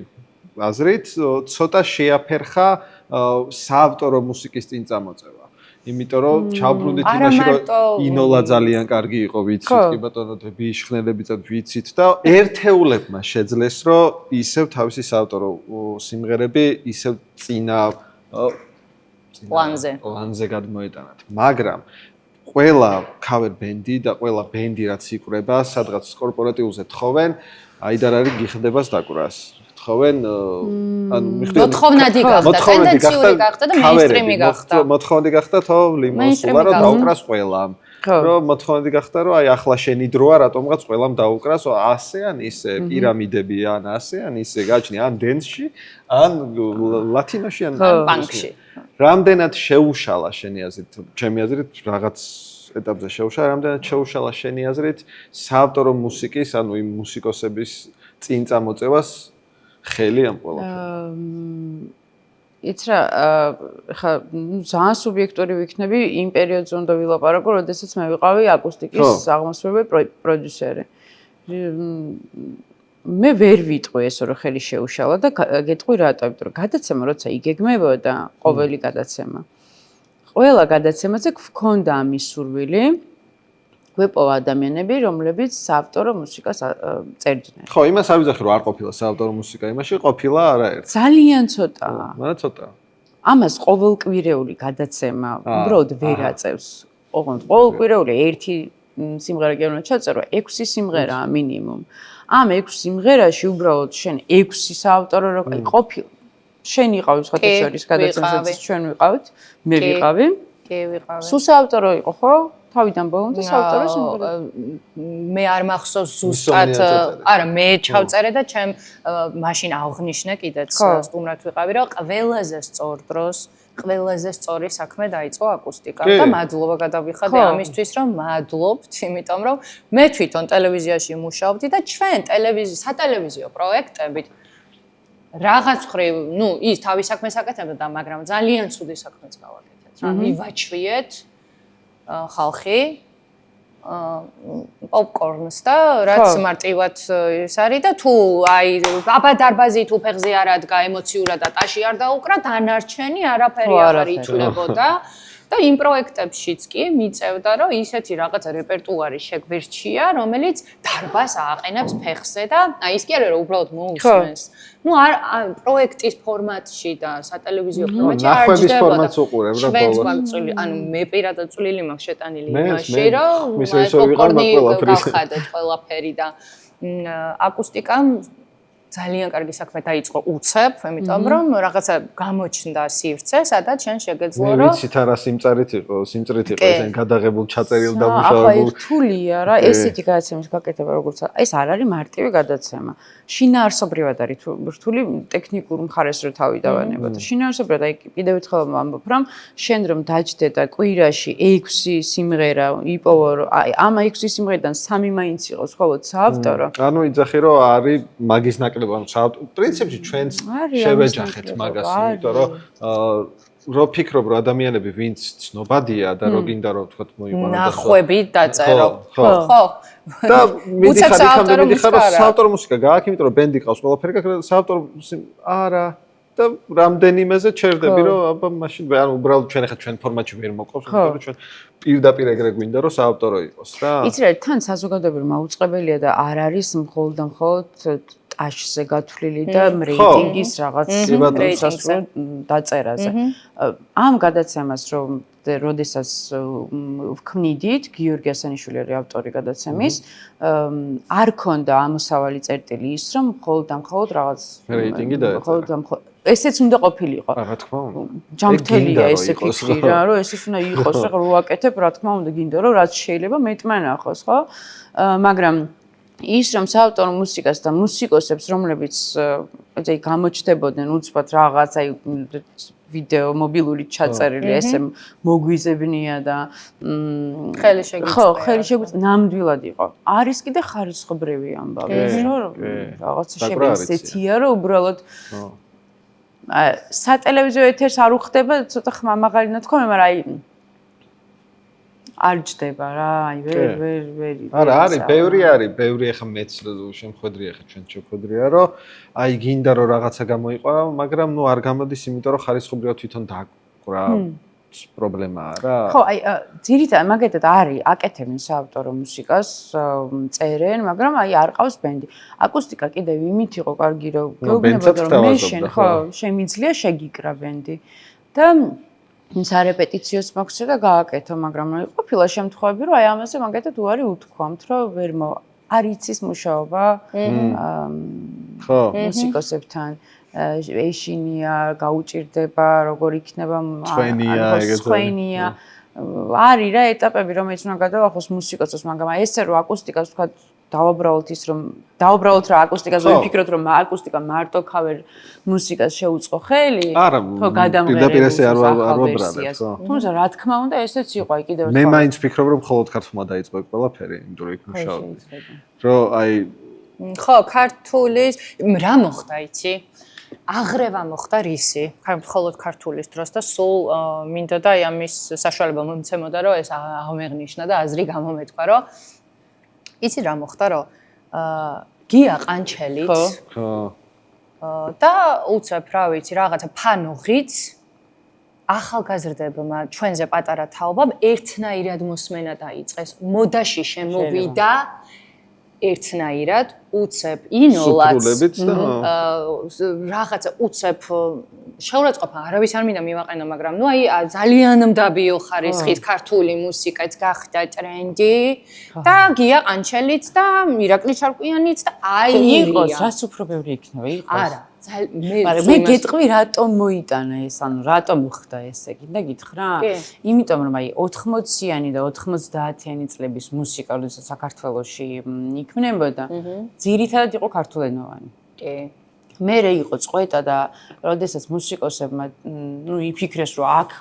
აზრით ცოტა შეაფერხა საავტორო მუსიკის წინ წამოწევა. იმიტომ რომ ჩავბრუნდით იმაში რომ ინოლა ძალიან კარგი იყო ვიცით კი ბატონო ბიშხნელები წად ვიცით და ერთეულებმა შეძლეს რომ ისევ თავისი საავტორო სიმღერები ისევ წინა პლანზე გადმოეტანათ მაგრამ ყველა cover band-ი და ყველა ბენდი რაც იკვრება სადღაც კორპორატიულზე თხოვენ აი და რა გიხდებას დაკვრას თხოვენ ანუ მოთხოვნადი გახდა ტენდენციური გახდა და მეინსტრიმი გახდა მოთხოვნადი გახდა თო ლიმონსულა რომ დაუკრას ყველამ რომ მოთხოვნადი გახდა რომ აი ახლა შენი დროა რატომღაც ყველამ დაუკრას ასე ან ისე პირამიდები ან ასე ან ისე გაჩნი ან დენსში ან ლათინოში ან პანკში რამდენად შეუშალა შენი აზრით ჩემი აზრით რაღაც ეტაპზე შეუშალა რამდენად შეუშალა შენი აზრით საავტორო მუსიკის ანუ იმ მუსიკოსების წინ წამოწევას ხელი ამ ყველაფერს. იც რა, ხა ძალიან სუბიექტური ვიქნები იმ პერიოდზე უნდა ვილაპარაკო, როდესაც მე ვიყავი აკუსტიკის აღმასრულებელი პროდიუსერი. მე ვერ ვიტყვი ესო რომ ხელი შეუშალა და გეტყვი რატო, იმიტომ რომ გადაცემა როცა იგეგმებოდა, ყოველი გადაცემა. ყველა გადაცემაზე გქონდა ამის სურვილი. გვეპოვა ადამიანები, რომლებიც საავტორო მუსიკას წერდნენ. ხო, იმას არ ვიძახი, რომ არ ყოფილა საავტორო მუსიკა, იმაში ყოფილა არაერთი. ძალიან ცოტა. მაგრამ ცოტა. ამას ყოველკვირეული გადაცემა უბრალოდ ვერ აწევს. ოღონდ ყოველკვირეული ერთი სიმღერა კი არ უნდა ჩაწერო, 6 სიმღერაა მინიმუმ. ამ 6 სიმღერაში უბრალოდ შენ 6 საავტორო რო ყოფილი. შენ იყავი სხვათა შორის გადაცემაში, ჩვენ ვიყავით, მე ვიყავი. კი, ვიყავი. სულ საავტორო იყო, ხო? თავიდან ბოლომდე საავტორო სიმღერა. მე არ მახსოვს ზუსტად, არა, მე ჩავწერე და ჩემ მაშინ აღნიშნე კიდეც სტუმრად ვიყავი, რომ ყველაზე სწორ დროს, ყველაზე სწორი საქმე დაიწყო აკუსტიკამ და მადლობა გადავიხადე ამისთვის, რომ მადლობთ, იმიტომ რომ მე თვითონ ტელევიზიაში მუშაობდი და ჩვენ სატელევიზიო პროექტებით რაღაც ხრივ, ნუ ის თავის საქმეს აკეთებდა, მაგრამ ძალიან ცუდი საქმეც გავაკეთეთ. რა მივაჩვიეთ ხალხი პოპკორნს და რაც მარტივად ის არის და თუ აი აბა დარბაზი თუ ფეხზე არ ადგა ემოციურად და ტაში არ დაუკრა დანარჩენი არაფერი აღარ ითვლებოდა და იმ პროექტებშიც კი მიწევდა რომ ისეთი რაღაცა რეპერტუარი შეგვირჩია რომელიც დარბაზს ააყენებს ფეხზე და აი ის კი არა რომ უბრალოდ მოусმენს ну პროექტის ფორმატში და სატელევიზიო ფორმატში არ ჯდება ნახვების ფორმატს უყურებ რა ბოლოს ანუ მე პირადად წვლილი მაქვს შეტანილი იმაში რომ გავხადეთ ყველაფერი და აკუსტიკამ ძალიან კარგი საქმე დაიწყო უცებ, იმიტომ რომ რაღაცა გამოჩნდა სივრცე, სადაც შენ შეგეძლო რომ ვიცით არა სიმწრით იყო ესენ გადაღებულ ჩაწერილ და ახლა რთულია რა, ესეთი გადაცემის გაკეთება როგორც ეს არ არის მარტივი გადაცემა. შინაარსობრივად არის რთული ტექნიკურ მხარეს რო თავი დავანება და შინაარსობრივად აი კიდევ ერთხელ ვამბობ რომ შენ რომ დაჯდე და კვირაში 6 სიმღერა იპოვო აი ამ 6 სიმღერიდან 3 მაინც იყოს ხოლმე საავტორო. ანუ იძახი რომ არის მაგის პრინციპში ჩვენც შევეჯახეთ მაგას, იმიტომ რომ რო ფიქრობ რომ ადამიანები ვინც ცნობადია და რო გინდა რომ თქვა მოიყვანო ნახვები დაწერო. ხო. და მიდიხარ რომ საავტორო მუსიკა გააქვს, იმიტომ რომ ბენდი ყავს ყველაფერი გაქვს, საავტორო არა და რამდენიმეზე ჩერდები რომ აბა მაშინ ანუ უბრალოდ ჩვენ ახლა ჩვენ ფორმატში ვერ მოყავს, იმიტომ რომ ჩვენ პირდაპირ ეგრე გვინდა რომ საავტორო იყოს რა. იცი რა, თან საზოგადოებრივ მაუწყებელია და არ არის მხოლოდ და მხოლოდ ტაშზე გათვლილი და რეიტინგის რაღაც სასწრო დაწერაზე. ამ გადაცემას რომ როდესაც ვქმნიდით, გიორგი ასანიშვილი არის ავტორი გადაცემის, არ ქონდა ამოსავალი წერტილი ის რომ მხოლოდ და მხოლოდ რაღაც რეიტინგი დაეწერა. ესეც უნდა ყოფილიყო. რა თქმა უნდა. ჯანმრთელია ესე ფიქრი რა, რომ ესეც უნდა იყოს, რა ვაკეთებ, რა თქმა უნდა, გინდა რომ რაც შეიძლება მეტმა ნახოს, ხო? მაგრამ ის რომ საავტორო მუსიკას და მუსიკოსებს რომლებიც აი გამოჩნდებოდნენ უცბად რაღაც აი ვიდეო მობილური ჩაწერილი ესე მოგვიზებნია და ხელი შეგვიწია. ხო, ხელი შეგვიწია ნამდვილად იყო. არის კიდე ხარისხობრივი ამბავი, რომ რაღაცა შემეცეთია რომ უბრალოდ სატელევიზიო ეთერს არ უხდება ცოტა ხმამაღალი ნათქვამი, მაგრამ აი არ ჯდება რა, აი ვერ. არა, არის, ბევრი ახლა მეც შემხედრია ხა ჩვენ შეხედრია, რომ აი გინდა რომ რაღაცა გამოიყვანა, მაგრამ ნუ არ გამოდის, იმიტომ რომ ხარისხობრივად თვითონ დაგვრა პრობლემაა რა. ხო, აი ძირითადად მაგეთად არის, აკეთებენ საავტორო მუსიკას, წერენ, მაგრამ აი არ ყავს ბენდი. აკუსტიკა კიდევ იმით იყო კარგი, რომ გეუბნებოდა რომ მე შენ ხო, შემიძლია შეგიკრა ბენდი და სარეპეტიციოს მოგცე და გააკეთო, მაგრამ ყოფილა შემთხვევები, რომ აი ამაზე მაგათად უარი უთქვამთ, რომ ვერ არ იცის მუშაობა ხო მუსიკოსებთან ეშინია, გაუჭირდება, როგორ იქნება ცხენია არის რა ეტაპები, რომელიც უნდა გადაახოს მუსიკოსს, მაგრამ ესე რომ აკუსტიკას თქვა დავუბრალოთ რა აკუსტიკას ვიფიქროთ რომ აკუსტიკა მარტო cover მუსიკას შეუწყო ხელი ხო გადამღერებს თუმცა რა თქმა უნდა ესეც იყო აი კიდევ მე მაინც ვფიქრობ რომ მხოლოდ ქართულმა დაიწყო ყველაფერი იმიტომ რომ იქ მუშაობდი რომ აი ხო ქართულის რა მოხდა იცი აღრევა მოხდა რისი მხოლოდ ქართულის დროს და სულ მინდოდა აი ამის საშუალება მომცემოდა რომ ეს აღმეღნიშნა და აზრი გამომეთქვა რომ იცი რა მოხდა რომ გია ყანჩელით ხო და უცებ რა ვიცი რაღაცა ფანოღიც ახალგაზრდებმა ჩვენზე პატარა თაობამ ერთნაირად მოსმენა დაიწყეს მოდაში შემოვიდა ერთნაირად უცებ ინოლაც რაღაცა უცებ შეურაცხყოფა არავის არ მინდა მივაყენო მაგრამ ნუ აი ძალიან მდაბიო ხარისხის ქართული მუსიკაც გახდა ტრენდი და გია ყანჩელიც და ირაკლი ჩარკვიანიც და აი იყოს რაც უფრო ბევრი იქნება იყოს არა მე გეტყვი რატომ მოიტანა ეს ანუ რატომ ხდა ესე გინდა გითხრა იმიტომ რომ აი 80-იანი და 90-იანი წლების მუსიკა როდესაც საქართველოში იქმნებოდა ძირითადად იყო ქართულენოვანი კი მერე იყო წყვეტა და როდესაც მუსიკოსებმა ნუ იფიქრეს რომ აქ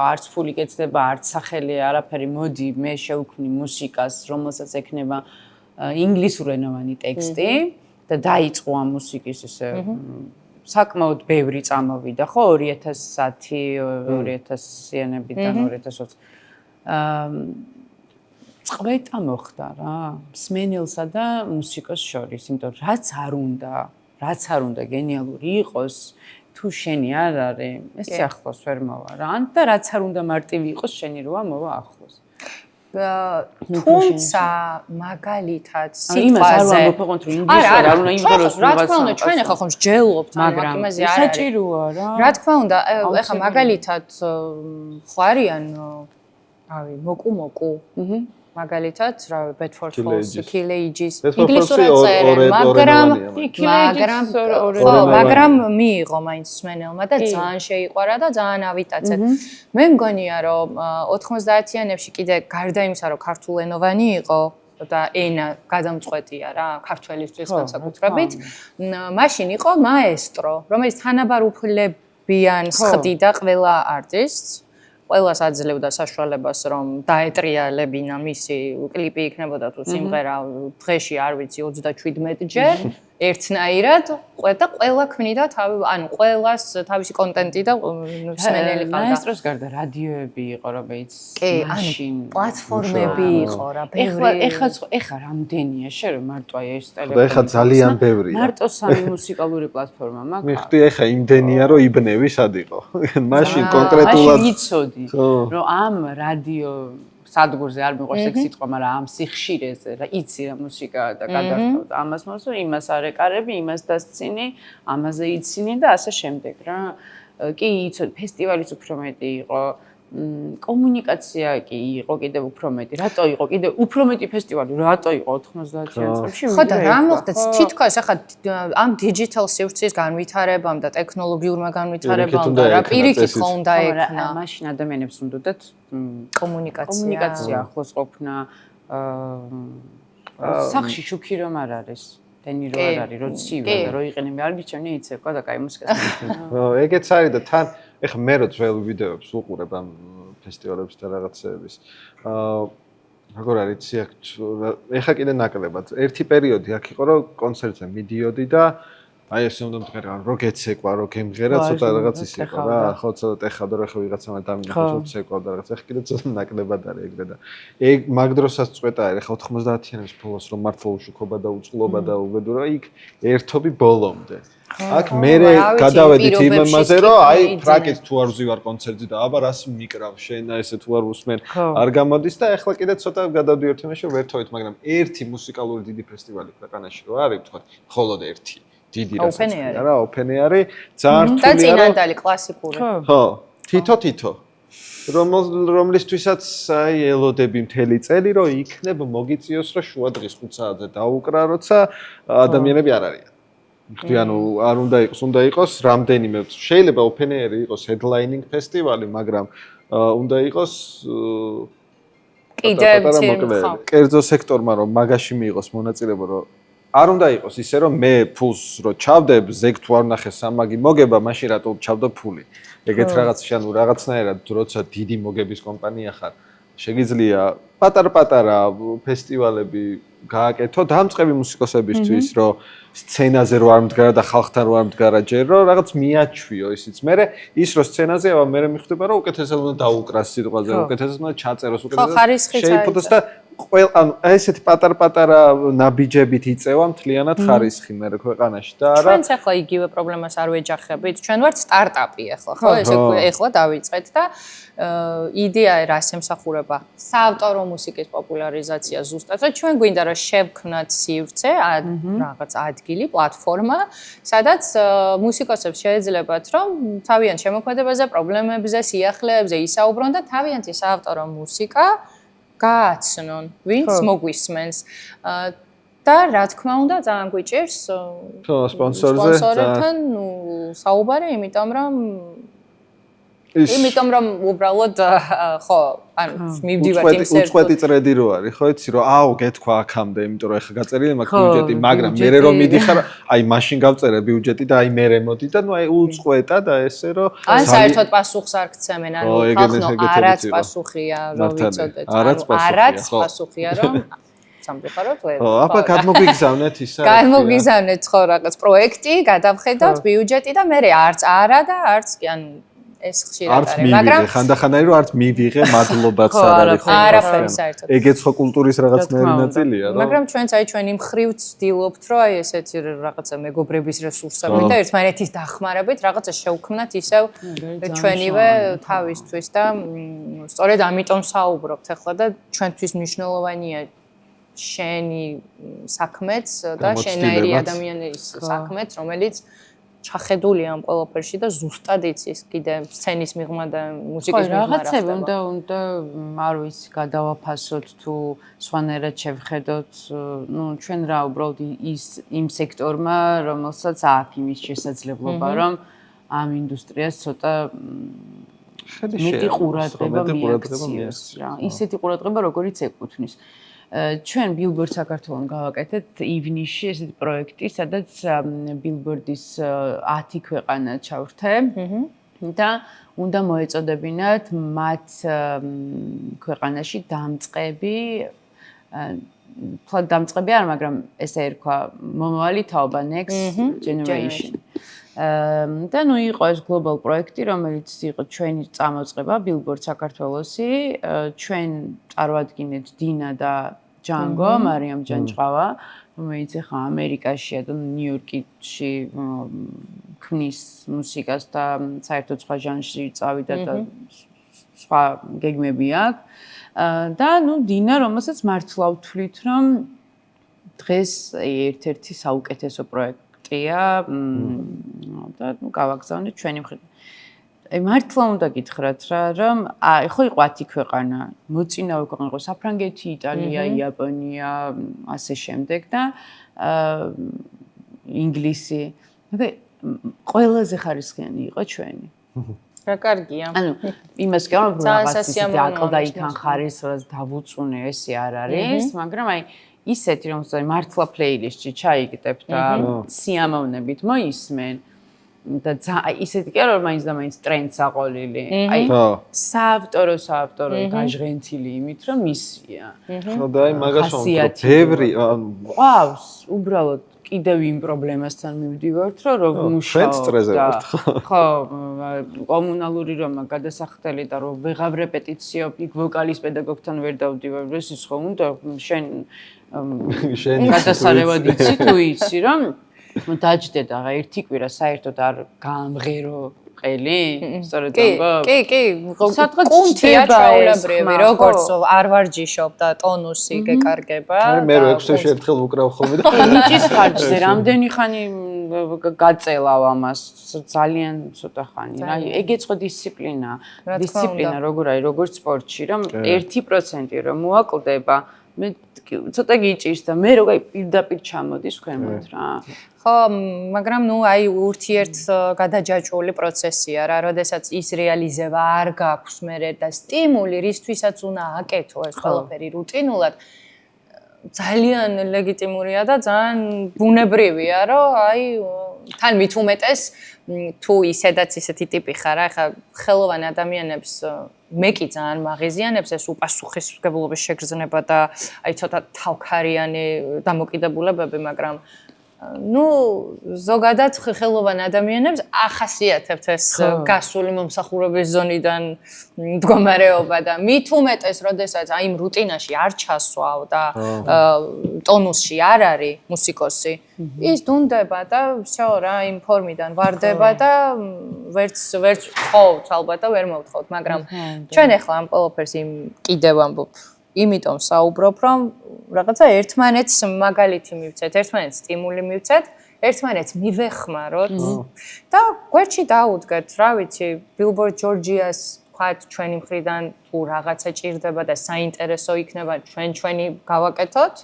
არც ფული კეთდება არც სახელი არაფერი მოდი მე შევქმნი მუსიკას რომელსაც ექნება ინგლისურენოვანი ტექსტი და დაიწყო ამ მუსიკის ესე საკმაოდ ბევრი წამოვიდა ხო 2010 2000-იანებიდან 2020 წყვეტა მოხდა რა მსმენელსა და მუსიკოს შორის, იმიტომ რაც არ უნდა გენიალური იყოს, თუ შენი არ არის, ეს ახლოს ვერ მოვა რა. ან და რაც არ უნდა მარტივი იყოს, შენი როა მოვა ახლოს. თუმცა მაგალითად სიტყვაზე არ ვფიქრობთ რომ ინგლისურად არ უნდა იმღეროს რა თქმა უნდა ჩვენ ახლა ხომ ჯელობთ მაგრამ იმაზე არ არის საჭიროა რა რა თქმა უნდა ახლა მაგალითად ხვარიან რავი მოკუ მაგალითად რავი Bedford Falls Kill Ages ინგლისურად წერენ მაგრამ მიიღო მაინც მსმენელმა და ძალიან შეიყვარა და ძალიან ავიტაცეთ მე მგონია რომ 90-იანებში კიდე გარდა იმისა რომ ქართულენოვანი იყო და ენა გადამწყვეტია რა ქართველისთვის განსაკუთრებით მაშინ იყო მაესტრო რომელიც თანაბარ უფლებიან სხდიდა ყველა არტისტს ყველას აძლევდა საშუალებას რომ დაეტრიალებინა მისი კლიპი იქნებოდა თუ სიმღერა დღეში არ ვიცი 37 ჯერ ერთნაირად და ყველა ქმნიდა ანუ ყველას თავისი კონტენტი და მსმენელი ყავდა მაესტროს გარდა რადიოები იყო რომელიც მაშინ პლატფორმები იყო რა ბევრი ეხლა რამდენია შე რომ მარტო აი ეს ტელეფონი ეხლა ძალიან ბევრია მარტო სამი მუსიკალური პლატფორმა მაქვს მიხდი ეხლა იმდენია რომ იბნევი სად იყო მაშინ კონკრეტულად მაშინ იცოდი რომ ამ რადიო სადგურზე არ მიყვარს ეგ სიტყვა, მაგრამ ამ სიხშირეზე რა იცი რა მუსიკა და გადართავდა ამას მოსო, იმას არეკარები, იმას დასცინი, ამაზე იცინი და ასე შემდეგ რა. კი იცოდი, ფესტივალის უფრო მეტი იყო, კომუნიკაცია კი იყო კიდევ უფრო მეტი. რატო იყო კიდევ უფრო მეტი ფესტივალი? რატო იყო 90-იან წლებში? ხო და რა მოხდა? თითქოს ახლა ამ digital სივრცის განვითარებამ და ტექნოლოგიურმა განვითარებამ და რა პირიქით ხო უნდა ექნა. მაშინ ადამიანებს უნდათ კომუნიკაცია ახლოს ყოფნა. სახში შუქი რომ არ არის. დენი რო არ არის, რო ცივი და რო იყენები არ გიჩვენე იცევა და კაი მუსიკას მითხრა. ეგეც არის და თან ეხლა მე რო ძველ ვიდეოებს ვუყურებ ამ ფესტივალების და რაღაცეების. როგორ არის ეხლა კიდე ნაკლებად. ერთი პერიოდი აქ იყო რომ კონცერტზე მიდიოდი და აი ესე უნდა მდგერა რო გეცეკვა რო გემღერა ცოტა რაღაც ის იყო რა ხო ცოტა ეხავდა რო ეხა ვიღაცამ დამინახო ცოტა ცეკვა და რაღაც ეხა კიდე ცოტა ნაკლებად არის ეგრე და ეგ მაგ დროსაც წვეტა არის ეხა 90-იანების ბოლოს რომ მართლა უშუქობა და უწყლობა და უბედურა იქ ერთობი ბოლომდე აქ მე გადავედით იმაზე რომ აი ფრაკით თუ არ ვზივარ კონცერტზე და აბა რას მიკრავ შენ ესე თუ არ უსმენ არ გამოდის და ეხლა კიდე ცოტა გადავდივართ იმაში რომ ვერთოვით მაგრამ ერთი მუსიკალური დიდი ფესტივალი ქვეყანაში რო არის თქვა მხოლოდ ერთი დიდი რა ოპენი არის ძალიან რთულია და წინანდალი კლასიკური ხო თითო რომლისთვისაც აი ელოდები მთელი წელი რომ იქნებ მოგიწიოს რომ შუა დღის 5 საათზე დაუკრა როცა ადამიანები არ არიან ხდი ანუ არ უნდა იყოს რამდენიმე შეიძლება ოპენერი იყოს headlining ფესტივალი მაგრამ უნდა იყოს კიდევ კერძო სექტორმა რომ მაგაში მიიღოს მონაწილეობა რომ არ უნდა იყოს ისე რომ მე ფულს რო ჩავდებ ზეგ თუ არ ნახე სამაგი მოგება მაშინ რატო ჩავდო ფული ეგეთ რაღაცში ანუ რაღაცნაირად როცა დიდი მოგების კომპანია ხარ შეგიძლია პატარ-პატარა ფესტივალები გააკეთო დამწყები მუსიკოსებისთვის რომ სცენაზე რო არ მდგარა და ხალხთან რო არ მდგარა ჯერ რომ რაღაც მიაჩვიო ისიც მე ის რო სცენაზე აბა მე მიხვდება რომ უკეთესად უნდა დაუკრას სიტყვაზე უკეთესად უნდა ჩაწეროს უკეთესად შეიფუთოს და ანუ ესეთი პატარ-პატარა ნაბიჯებით იწევა მთლიანად ხარისხი მე ქვეყანაში და არა ჩვენც ახლა იგივე პრობლემას არ ვეჯახებით ჩვენ ვართ სტარტაპი ახლა ხო ესე ახლა დავიწყეთ და იდეა რას ემსახურება საავტორო მუსიკის პოპულარიზაცია ზუსტად და ჩვენ გვინდა რომ შევქმნათ სივრცე რაღაც ადგილი პლატფორმა სადაც მუსიკოსებს შეეძლებათ რომ თავიანთ შემოქმედებაზე პრობლემებზე სიახლეებზე ისაუბრონ და თავიანთი საავტორო მუსიკა გააცნონ, ვინც მოგვისმენს. და რა თქმა უნდა, ძალიან გვიჭირს სპონსორებთან საუბარი, იმიტომ რომ უბრალოდ ხო, ანუ მივდივარ იმ სერტ. უწყვეტი წრედი რო არის, ხო იცი რომ აუ გეთქვა აქამდე, იმიტომ რომ ეხა გაწერილი მაქვს ბიუჯეტი, მაგრამ მე რომ მიდიხარ, აი მაშინ გავწერე ბიუჯეტი და აი მე მოდი და ნუ აი უწყვეტა და ესე რომ ან საერთოდ პასუხს არ გცემენ, ანუ ხალხო არაც პასუხია, რომ ვიცოდეთ, არაც პასუხია, რომ სამწუხაროდ ვერ. ხო, აბა გადმოგიგზავნეთ ისა. გადმოგიგზავნეთ ხო რაღაც პროექტი, გადავხედავთ ბიუჯეტი და მე არც არა და არც კი ანუ ეს ხშირად არის, მაგრამ ხანდახანაა რომ არც მივიღე, მადლობაც არ არის. არაფერი საერთოდ. ეგეც ხო კულტურის რაღაცნაირი ნაწილია, რა. მაგრამ ჩვენც აი ჩვენი მხრივ ვცდილობთ, რომ აი ესეთი რაღაცა მეგობრების რესურსებით და ერთმანეთის დახმარებით რაღაცა შევქმნათ ისევ ჩვენივე თავისთვის და სწორედ ამიტომ საუბრობთ ახლა და ჩვენთვის მნიშვნელოვანია შენი საქმეც და შენაირი ადამიანის საქმეც, რომელიც ჩახედული ამ ყველაფერში და ზუსტად იცის კიდე სცენის მიღმა და მუსიკის მიღმა რაღაცები უნდა არ ვიცი გადავაფასოთ თუ სხვანაირად შევხედოთ ჩვენ რა უბრალოდ იმ სექტორმა რომელსაც აქვს იმის შესაძლებლობა რომ ამ ინდუსტრიას ცოტა მეტი ყურადღება მიაქციოს რა ისეთი ყურადღება როგორიც ეკუთვნის ჩვენ Billboard საქართველოს გავაკეთეთ ივნისში ესეთი პროექტი, სადაც Billboard-ის 10 ქვეყანა ჩავრთე და უნდა მოეწოდებინათ მათ ქვეყანაში დამწყები თვალ დამწყები არ, მაგრამ ესე ერქვა მომავალი თაობა next generation. და ნუ იყო ეს global პროექტი, რომელიც იყო ჩვენი წამოწყება Billboard საქართველოსი, ჩვენ წარვადგინეთ დინა და ჯანგო, მარიამ ჯანჭყავა, რომელიც ახლა ამერიკაშია და ნიუ-იორკში ქმნის მუსიკას და საერთოდ სხვა ჟანრში წავიდა და სხვა გეგმები აქვს. და ნუ დინა, რომელსაც მართლა ვთვლით, რომ დღეს ერთ-ერთი საუკეთესო პროექტია და ნუ გავაგზავნეთ ჩვენი მხრიდან. აი მართლა უნდა გითხრათ რა, რომ ხო იყო 10 ქვეყანა, მოწინავე ქვეყანა იყო საფრანგეთი, იტალია, იაპონია, ასე შემდეგ და ინგლისი. მაგრამ ყველაზე ხარისხიანი იყო ჩვენი. რა კარგია. ანუ იმას კი არ ვუყურებ ისეთი აკლდაიდან ხარის, რაც დავუწუნე, ესე არ არის, მაგრამ აი ისეთი რომ მართლა პლეილისტში ჩაიგდებ და სიამოვნებით მოისმენ და ისეთი კი არა რომ მაინც და მაინც ტრენდს აყოლილი. აი საავტორო გაჟღენთილი იმით რომ მისია. ხო და აი მაგას ვამბობ, ბევრი ყავს უბრალოდ კიდევ იმ პრობლემასთან მივდივართ, რომ მუშაობ. ხო, კომუნალური რომა გადასახდელი და რომ ვეღარ რეპეტიციო, იქ ვოკალის პედაგოგთან ვერ დავდივარ, ეს ხო უნდა შენ გადასარევად იცი თუ იცი რომ დაჯდე და ერთი კვირა საერთოდ არ გამღერო ყელი, სწორედ ამბობ. კი, კუნთია ჩაულებრივი, როგორც არ ვარჯიშობ და ტონუსი გეკარგება. მე 6-ში ერთხელ ვუკრავ ხოლმე და ნიჭის ხარჯზე რამდენი ხანი გაწელავ ამას, ძალიან ცოტა ხანი. აი, ეგეც ხო დისციპლინა. დისციპლინა როგორ არის, როგორც სპორტში, რომ 1% რომ მოაკლდება, მე ცოტა გიჭირს და მე როგორ პირდაპირ ჩამოდის ქვემოთ რა. ხო, მაგრამ ნუ აი ურთიერთ გადაჯაჭვული პროცესია რა, როდესაც ის რეალიზება არ გაქვს მერე და სტიმული რისთვისაც უნდა აკეთო ეს ყველაფერი რუტინულად ძალიან ლეგიტიმურია და ძალიან ბუნებრივია, რომ აი თან მით უმეტეს თუ ისედაც ისეთი ტიპი ხარ, ახლა ხელოვან ადამიანებს მე კი ძალიან მაღიზიანებს ეს უპასუხისმგებლობის შეგრძნება და აი ცოტა თავქარიანი დამოკიდებულებები, მაგრამ ნუ ზოგადად ხელოვან ადამიანებს ახასიათებთ ეს გასული მომსახურების ზონიდან მდგომარეობა და მით უმეტეს, როდესაც აი იმ რუტინაში არ ჩასვავ და ტონუსში არ არის მუსიკოსი, ის დუნდება და всё რა, იმ ფორმიდან ვარდება და ვერც ვთხოვთ ალბათ და ვერ მოვთხოვთ, მაგრამ ჩვენ ახლა ამ ყველაფერს კიდევ ამბობ იმიტომ საუბრობ, რომ რაღაცა ერთმანეთს მაგალითი მივცეთ, ერთმანეთს სტიმული მივცეთ, ერთმანეთს მივეხმაროთ და გვერდში დაუდგეთ, რა ვიცი, Billboard Georgia-ს ვთქვათ ჩვენი მხრიდან თუ რაღაცა ჭირდება და საინტერესო იქნება ჩვენი გავაკეთოთ.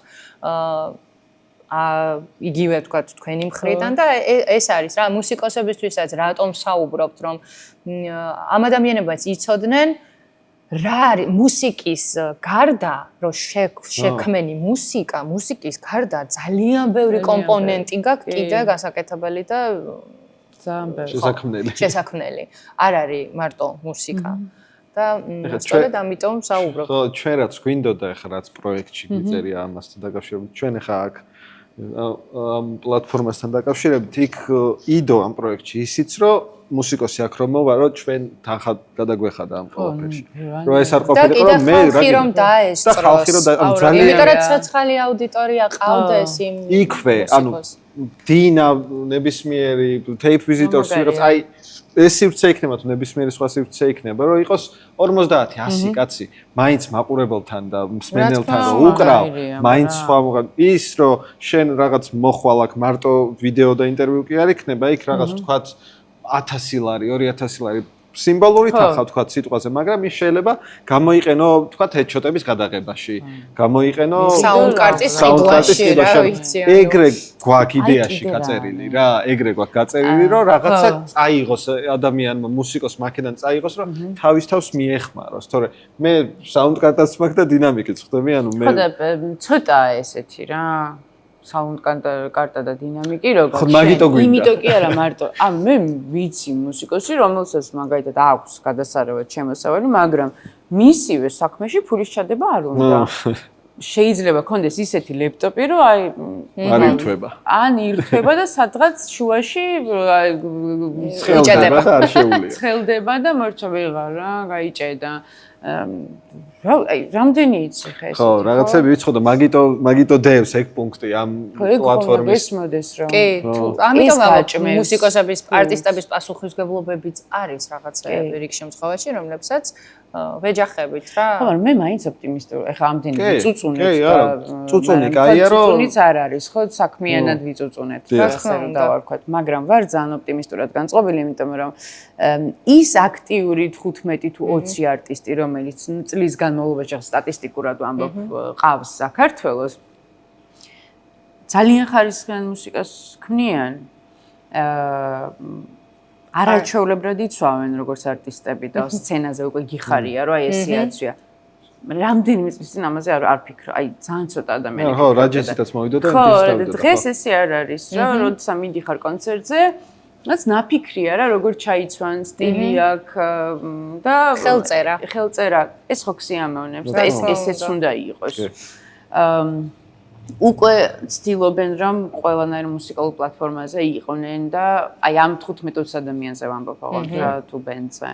იგივე ვთქვათ თქვენი მხრიდან და ეს არის რა, მუსიკოსებისთვისაც რატომ საუბრობთ, რომ ამ ადამიანებიც იცოდნენ რა არის მუსიკის გარდა, რომ შექმენი მუსიკის გარდა ძალიან ბევრი კომპონენტი გაქვს კიდე გასაკეთებელი და ძალიან შესაქმნელი. არ არის მარტო მუსიკა. და სწორედ ამიტომ საუბრობ. ხო, ჩვენ რაც გვინდოდა ახლა რაც პროექტში გვიწერია ამასთან დაკავშირებით, ჩვენ ახლა აქ ამ პლატფორმასთან დაკავშირებით იქ იდო ამ პროექტში ისიც რომ მუსიკოსი აქ რომ მოვა რომ ჩვენ თანხად გადაგვეხადა ამ ყველაფერში. რომ ეს არ ყოფილიყო რომ მე რა ხალხი რომ დაესწროს. და ხალხი რომ ძალიან იმიტომ რომ ცოცხალი აუდიტორია ყავდეს იმ იქვე, ანუ დინა ნებისმიერი tape visitors ვიღაც აი ეს სივრცე იქნება თუ ნებისმიერი სხვა სივრცე იქნება რომ იყოს 50-100 კაცი მაინც მაყურებელთან და მსმენელთან რომ უკრავ მაინც სხვა ის რომ შენ რაღაც მოხვალ აქ მარტო ვიდეო და ინტერვიუ კი არ იქნება იქ რაღაც თქვათ 1000 ლარი 2000 ლარი სიმბოლური თანხა თქვათ სიტყვაზე მაგრამ ის შეიძლება გამოიყენო თქვათ ჰედშოტების გადაღებაში გამოიყენო საუნდკარტის ყიდვაში რა ვიცი ეგრე გვაქვს იდეაში გაწერილი რა ეგრე გვაქვს გაწერილი რომ რაღაცა წაიღოს ადამიანმა მუსიკოს მაქედან წაიღოს რომ თავის თავს მიეხმაროს თორე მე საუნდკარტაც მაქვს და დინამიკიც ხვდები ანუ მე ხოდა ცოტაა ესეთი რა საუნდკარტა და დინამიკი როგორ იმიტომ კი არა მარტო მე ვიცი მუსიკოსი რომელსაც მაგალითად აქვს გადასარევად შემოსავალი მაგრამ მისივე საქმეში ფულის ჩადება არ უნდა შეიძლება კონდეს ისეთი ლეპტოპი რომ არ ირთვება ან ირთვება და სადღაც შუაში ცხელდება და არ შეუულია ცხელდება და მორჩა ვეღარ რა გაიჭედა რამდენი იცი ხე ეს? ხო, რაღაცები ვიცხო და მაგიტო დევს ეგ პუნქტი ამ პლატფორმის. ეს მოდეს რომ. კი, ამიტომ მუსიკოსების, არტისტების პასუხისმგებლობებიც არის რაღაცეები რიგ შემთხვევაში, რომლებსაც ვეჯახებით რა. ხო, მე მაინც ოპტიმისტური. ეხლა ამდენი ვიწუწუნეთ და წუწუნი კაია რომ წუწუნიც არ არის, ხო, საქმიანად ვიწუწუნეთ. ასე რომ დავარქვათ, მაგრამ ვარ ძალიან ოპტიმისტურად განწყობილი, იმიტომ რომ ის აქტიური 15 თუ 20 არტისტი, რომელიც წლის განმავლობაში სტატისტიკურად ვამბობ, ყავს საქართველოს. ძალიან ხარისხიან მუსიკას ქმნიან. არაჩვეულებრივად იცვავენ როგორც არტისტები და სცენაზე უკვე გიხარია, რომ აი ეს სიაცვია. რამდენიმე წლის წინ ამაზე არ ფიქრობ. აი ძალიან ცოტა ადამიანი ხო, რაჯესითაც მოვიდა და დღეს ესე არ არის, რა, როდესაც მიდიხარ კონცერტზე რაც ნაფიქრია რა როგორ ჩაიცვან სტილი აქვს და ხელწერა ეს ხო ქსიამოვნებს და ესეც უნდა იყოს უკვე ცდილობენ რომ ყველანაირ მუსიკალურ პლატფორმაზე იყვნენ და აი ამ 15-20 ადამიანზე ვამბობ აღარ რა თუ ბენდზე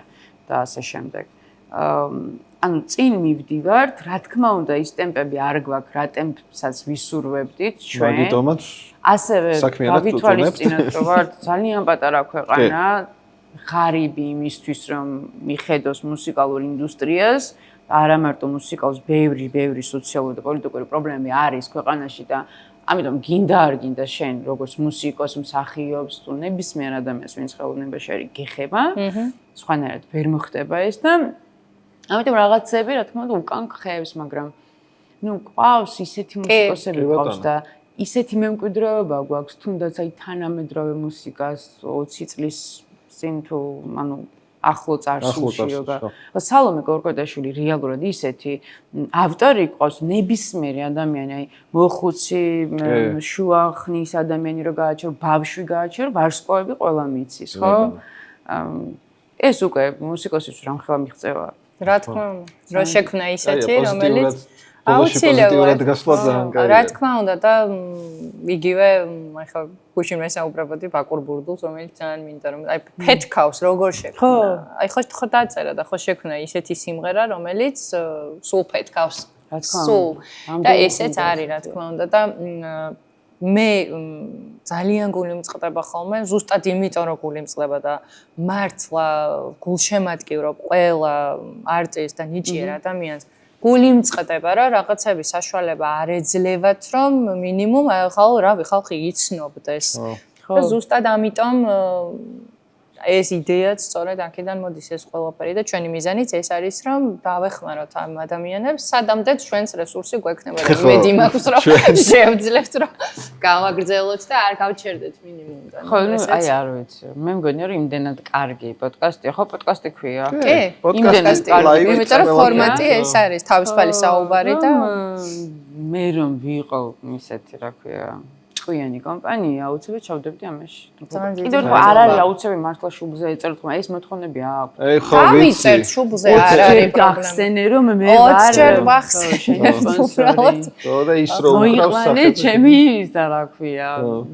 და ასე შემდეგ ანუ წინ მივდივართ რა თქმა უნდა ის ტემპები არ გვაქვს რა ტემპსაც ვისურვებდით ჩვენ მაგიტომაც ასევე გავითვალისწინოთ რომ ვართ ძალიან პატარა ქვეყანა ღარიბი იმისთვის რომ მიხედოს მუსიკალურ ინდუსტრიას არა მარტო მუსიკალს ბევრი სოციალური და პოლიტიკური პრობლემები არის ქვეყანაში და ამიტომ გინდა არ გინდა შენ როგორც მუსიკოს მსახიობს თუ ნებისმიერ ადამიანს ვინც ხელოვნებაში არის გეხება სხვანაირად ვერ მოხდება ეს და ამიტომ რაღაცები რა თქმა უნდა უკან ხევს მაგრამ ნუ ყავს ისეთი მუსიკოსები ყავს და ისეთი მემკვიდრეობა გვაქვს თუნდაც აი თანამედროვე მუსიკას 20 წლის წინ თუ ანუ ახლო წარსულში როგორ სალომე გორგოდაშვილი რეალურად ისეთი ავტორი ყავს ნებისმიერი ადამიანი აი მოხუცი შუახნის ადამიანი რო გააჩერო ბავშვი გააჩერო ვარსკვლავები ყველა მიცის ხო ეს უკვე მუსიკოსის რამხელა მიღწევა რა თქმა უნდა რო შექმნა ისეთი რომელიც აუცილებლად გასვლა ძალიან კაია. რა თქმა უნდა და იგივე ახლა გუშინ მესაუბრებოდი ბაკურ ბურდულს რომელიც ძალიან მინდა რომ აი ფეთქავს როგორ შექმნა. აი ხო დაწერა და ხო შექმნა ისეთი სიმღერა რომელიც სულ ფეთქავს. რა თქმა უნდა. და ესეც არის რა თქმა უნდა და მე ძალიან გული მწყდება ხოლმე ზუსტად იმიტომ რომ გული მწყდება და მართლა გულშემატკივრობ ყველა არტისტს და ნიჭიერ ადამიანს გული მწყდება რა რაღაცების საშუალება არ ეძლევათ რომ მინიმუმ ხალხი იცნობდეს და ზუსტად ამიტომ ეს იდეაც სწორედ აქედან მოდის ეს ყველაფერი და ჩვენი მიზანიც ეს არის რომ დავეხმაროთ ამ ადამიანებს სადამდე ჩვენს რესურსი გვექნება და მედი მაქვს რომ შევძლებთ რომ გავაგრძელოთ და არ გავჩერდეთ მინიმუმთან ხო ნუ აი არ ვიცი მე მგონია რომ იმდენად კარგი პოდკასტია ხო პოდკასტი ქვია კი იმდენად კარგი იმიტომ რომ ფორმატი ეს არის თავისუფალი საუბარი და მე რომ ვიყო ისეთი რა ქვია ჭკვიანი კომპანია, აუცილებლად ჩავდებდი ამაში. ძალიან დიდი კიდევ არ არის აუცილებელი მართლა შუბლზე ეწეროთ, მაგრამ ეს მოთხოვნები აქვს. აი ხო ვიცი. დავიწერთ შუბლზე არ არის გახსენე რომ მე ვარ 20 ჯერ ვახსენე სპონსორი. და ის რომ მოიყვანე ჩემი ის და რა ქვია,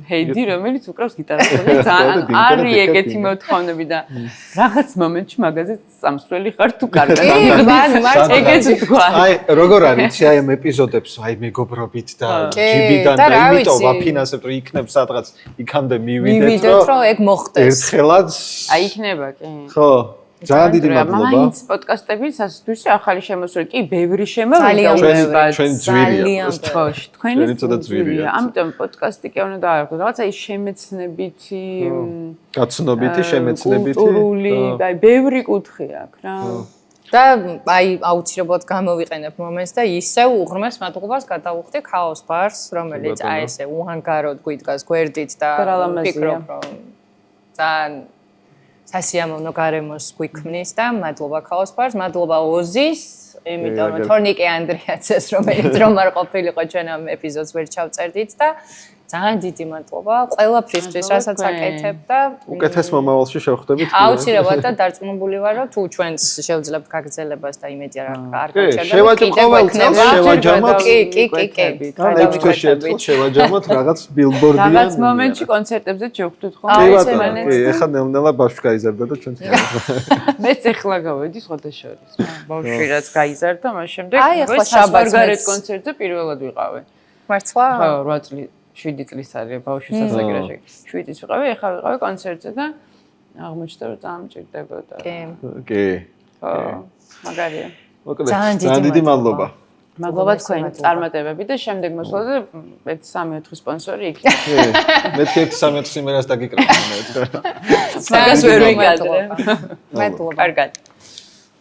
ჰეიდი რომელიც უკრავს გიტარას. ძალიან არის ეგეთი მოთხოვნები და რაღაც მომენტში მაგაზეც სამსვლელი ხარ თუ კარგად. ეგეთი თქვა. აი როგორ არის აი ამ ეპიზოდებს აი მეგობრობით და ჯიბიდან და იმიტომ ვაფინანსებთ რომ იქნებ სადღაც იქამდე მივიდეთ რომ ეგ მოხდეს. ერთხელაც აი იქნება კი. ხო ძალიან დიდი მადლობა. მაინც პოდკასტები სასტույს ახალი შემოსული კი ბევრი შემოვიდა ჩვენ ძვირია. ხო, თქვენი ცოტა ძვირია. ამიტომ პოდკასტი კი უნდა დაარქვათ. რაღაცა ის შემეცნებითი გაცნობითი შემეცნებითი კულტურული, აი ბევრი კუთხე აქვს რა. და აი აუცილებლად გამოვიყენებ მომენტს და ისევ უღრმეს მადლობას გადავუხდი ქაოს ბარს, რომელიც აი ესე უანგაროდ გვიდგას გვერდით და ვფიქრობ რომ ძალიან სასიამოვნო გარემოს გვიქმნის და მადლობა ქაოს ბარს, მადლობა ოზის, იმიტომ რომ თორნიკე ანდრიაცეს რომელიც რომ არ ყოფილიყო ჩვენ ამ ეპიზოდს ვერ ჩავწერდით და ძალიან დიდი მადლობა ყველაფრისთვის, რასაც აკეთებ და უკეთეს მომავალში შევხვდებით. აუცილებლად და დარწმუნებული ვარ, რომ თუ ჩვენს შევძლებთ გაგრძელებას და იმედია არ გაჩერდება. შევაჯამოთ ყოველ წელს შევაჯამოთ. კი. და 6 თვეში ერთხელ შევაჯამოთ რაღაც ბილბორდიან. რაღაც მომენტში კონცერტებზე ჯობდით ხო? კი, ეხლა ნელ-ნელა ბავშვი გაიზარდა და ჩვენც მეც ეხლა გავედი სხვადასხვა. ბავშვი რაც გაიზარდა, მას შემდეგ ახლა შაბათს გარეთ კონცერტზე პირველად ვიყავე. მართლა? ხო, 8 წლის 7 წლის არის ბავშვი სასაგრაში. 7 წლის ვიყავე, ეხლა ვიყავე კონცერტზე და აღმოჩნდა რომ ძალიან მჭირდებოდა. კი. ხო, მაგარია. მოკლედ, ძალიან დიდი მადლობა. მადლობა თქვენი წარმატებები და შემდეგ მოსვლაზე 1-3-4 სპონსორი იქნება. კი. მე 1-3-4 სიმერას დაგიკრებდი მე. მაგას ვერ ვიგადრე. მადლობა. კარგად.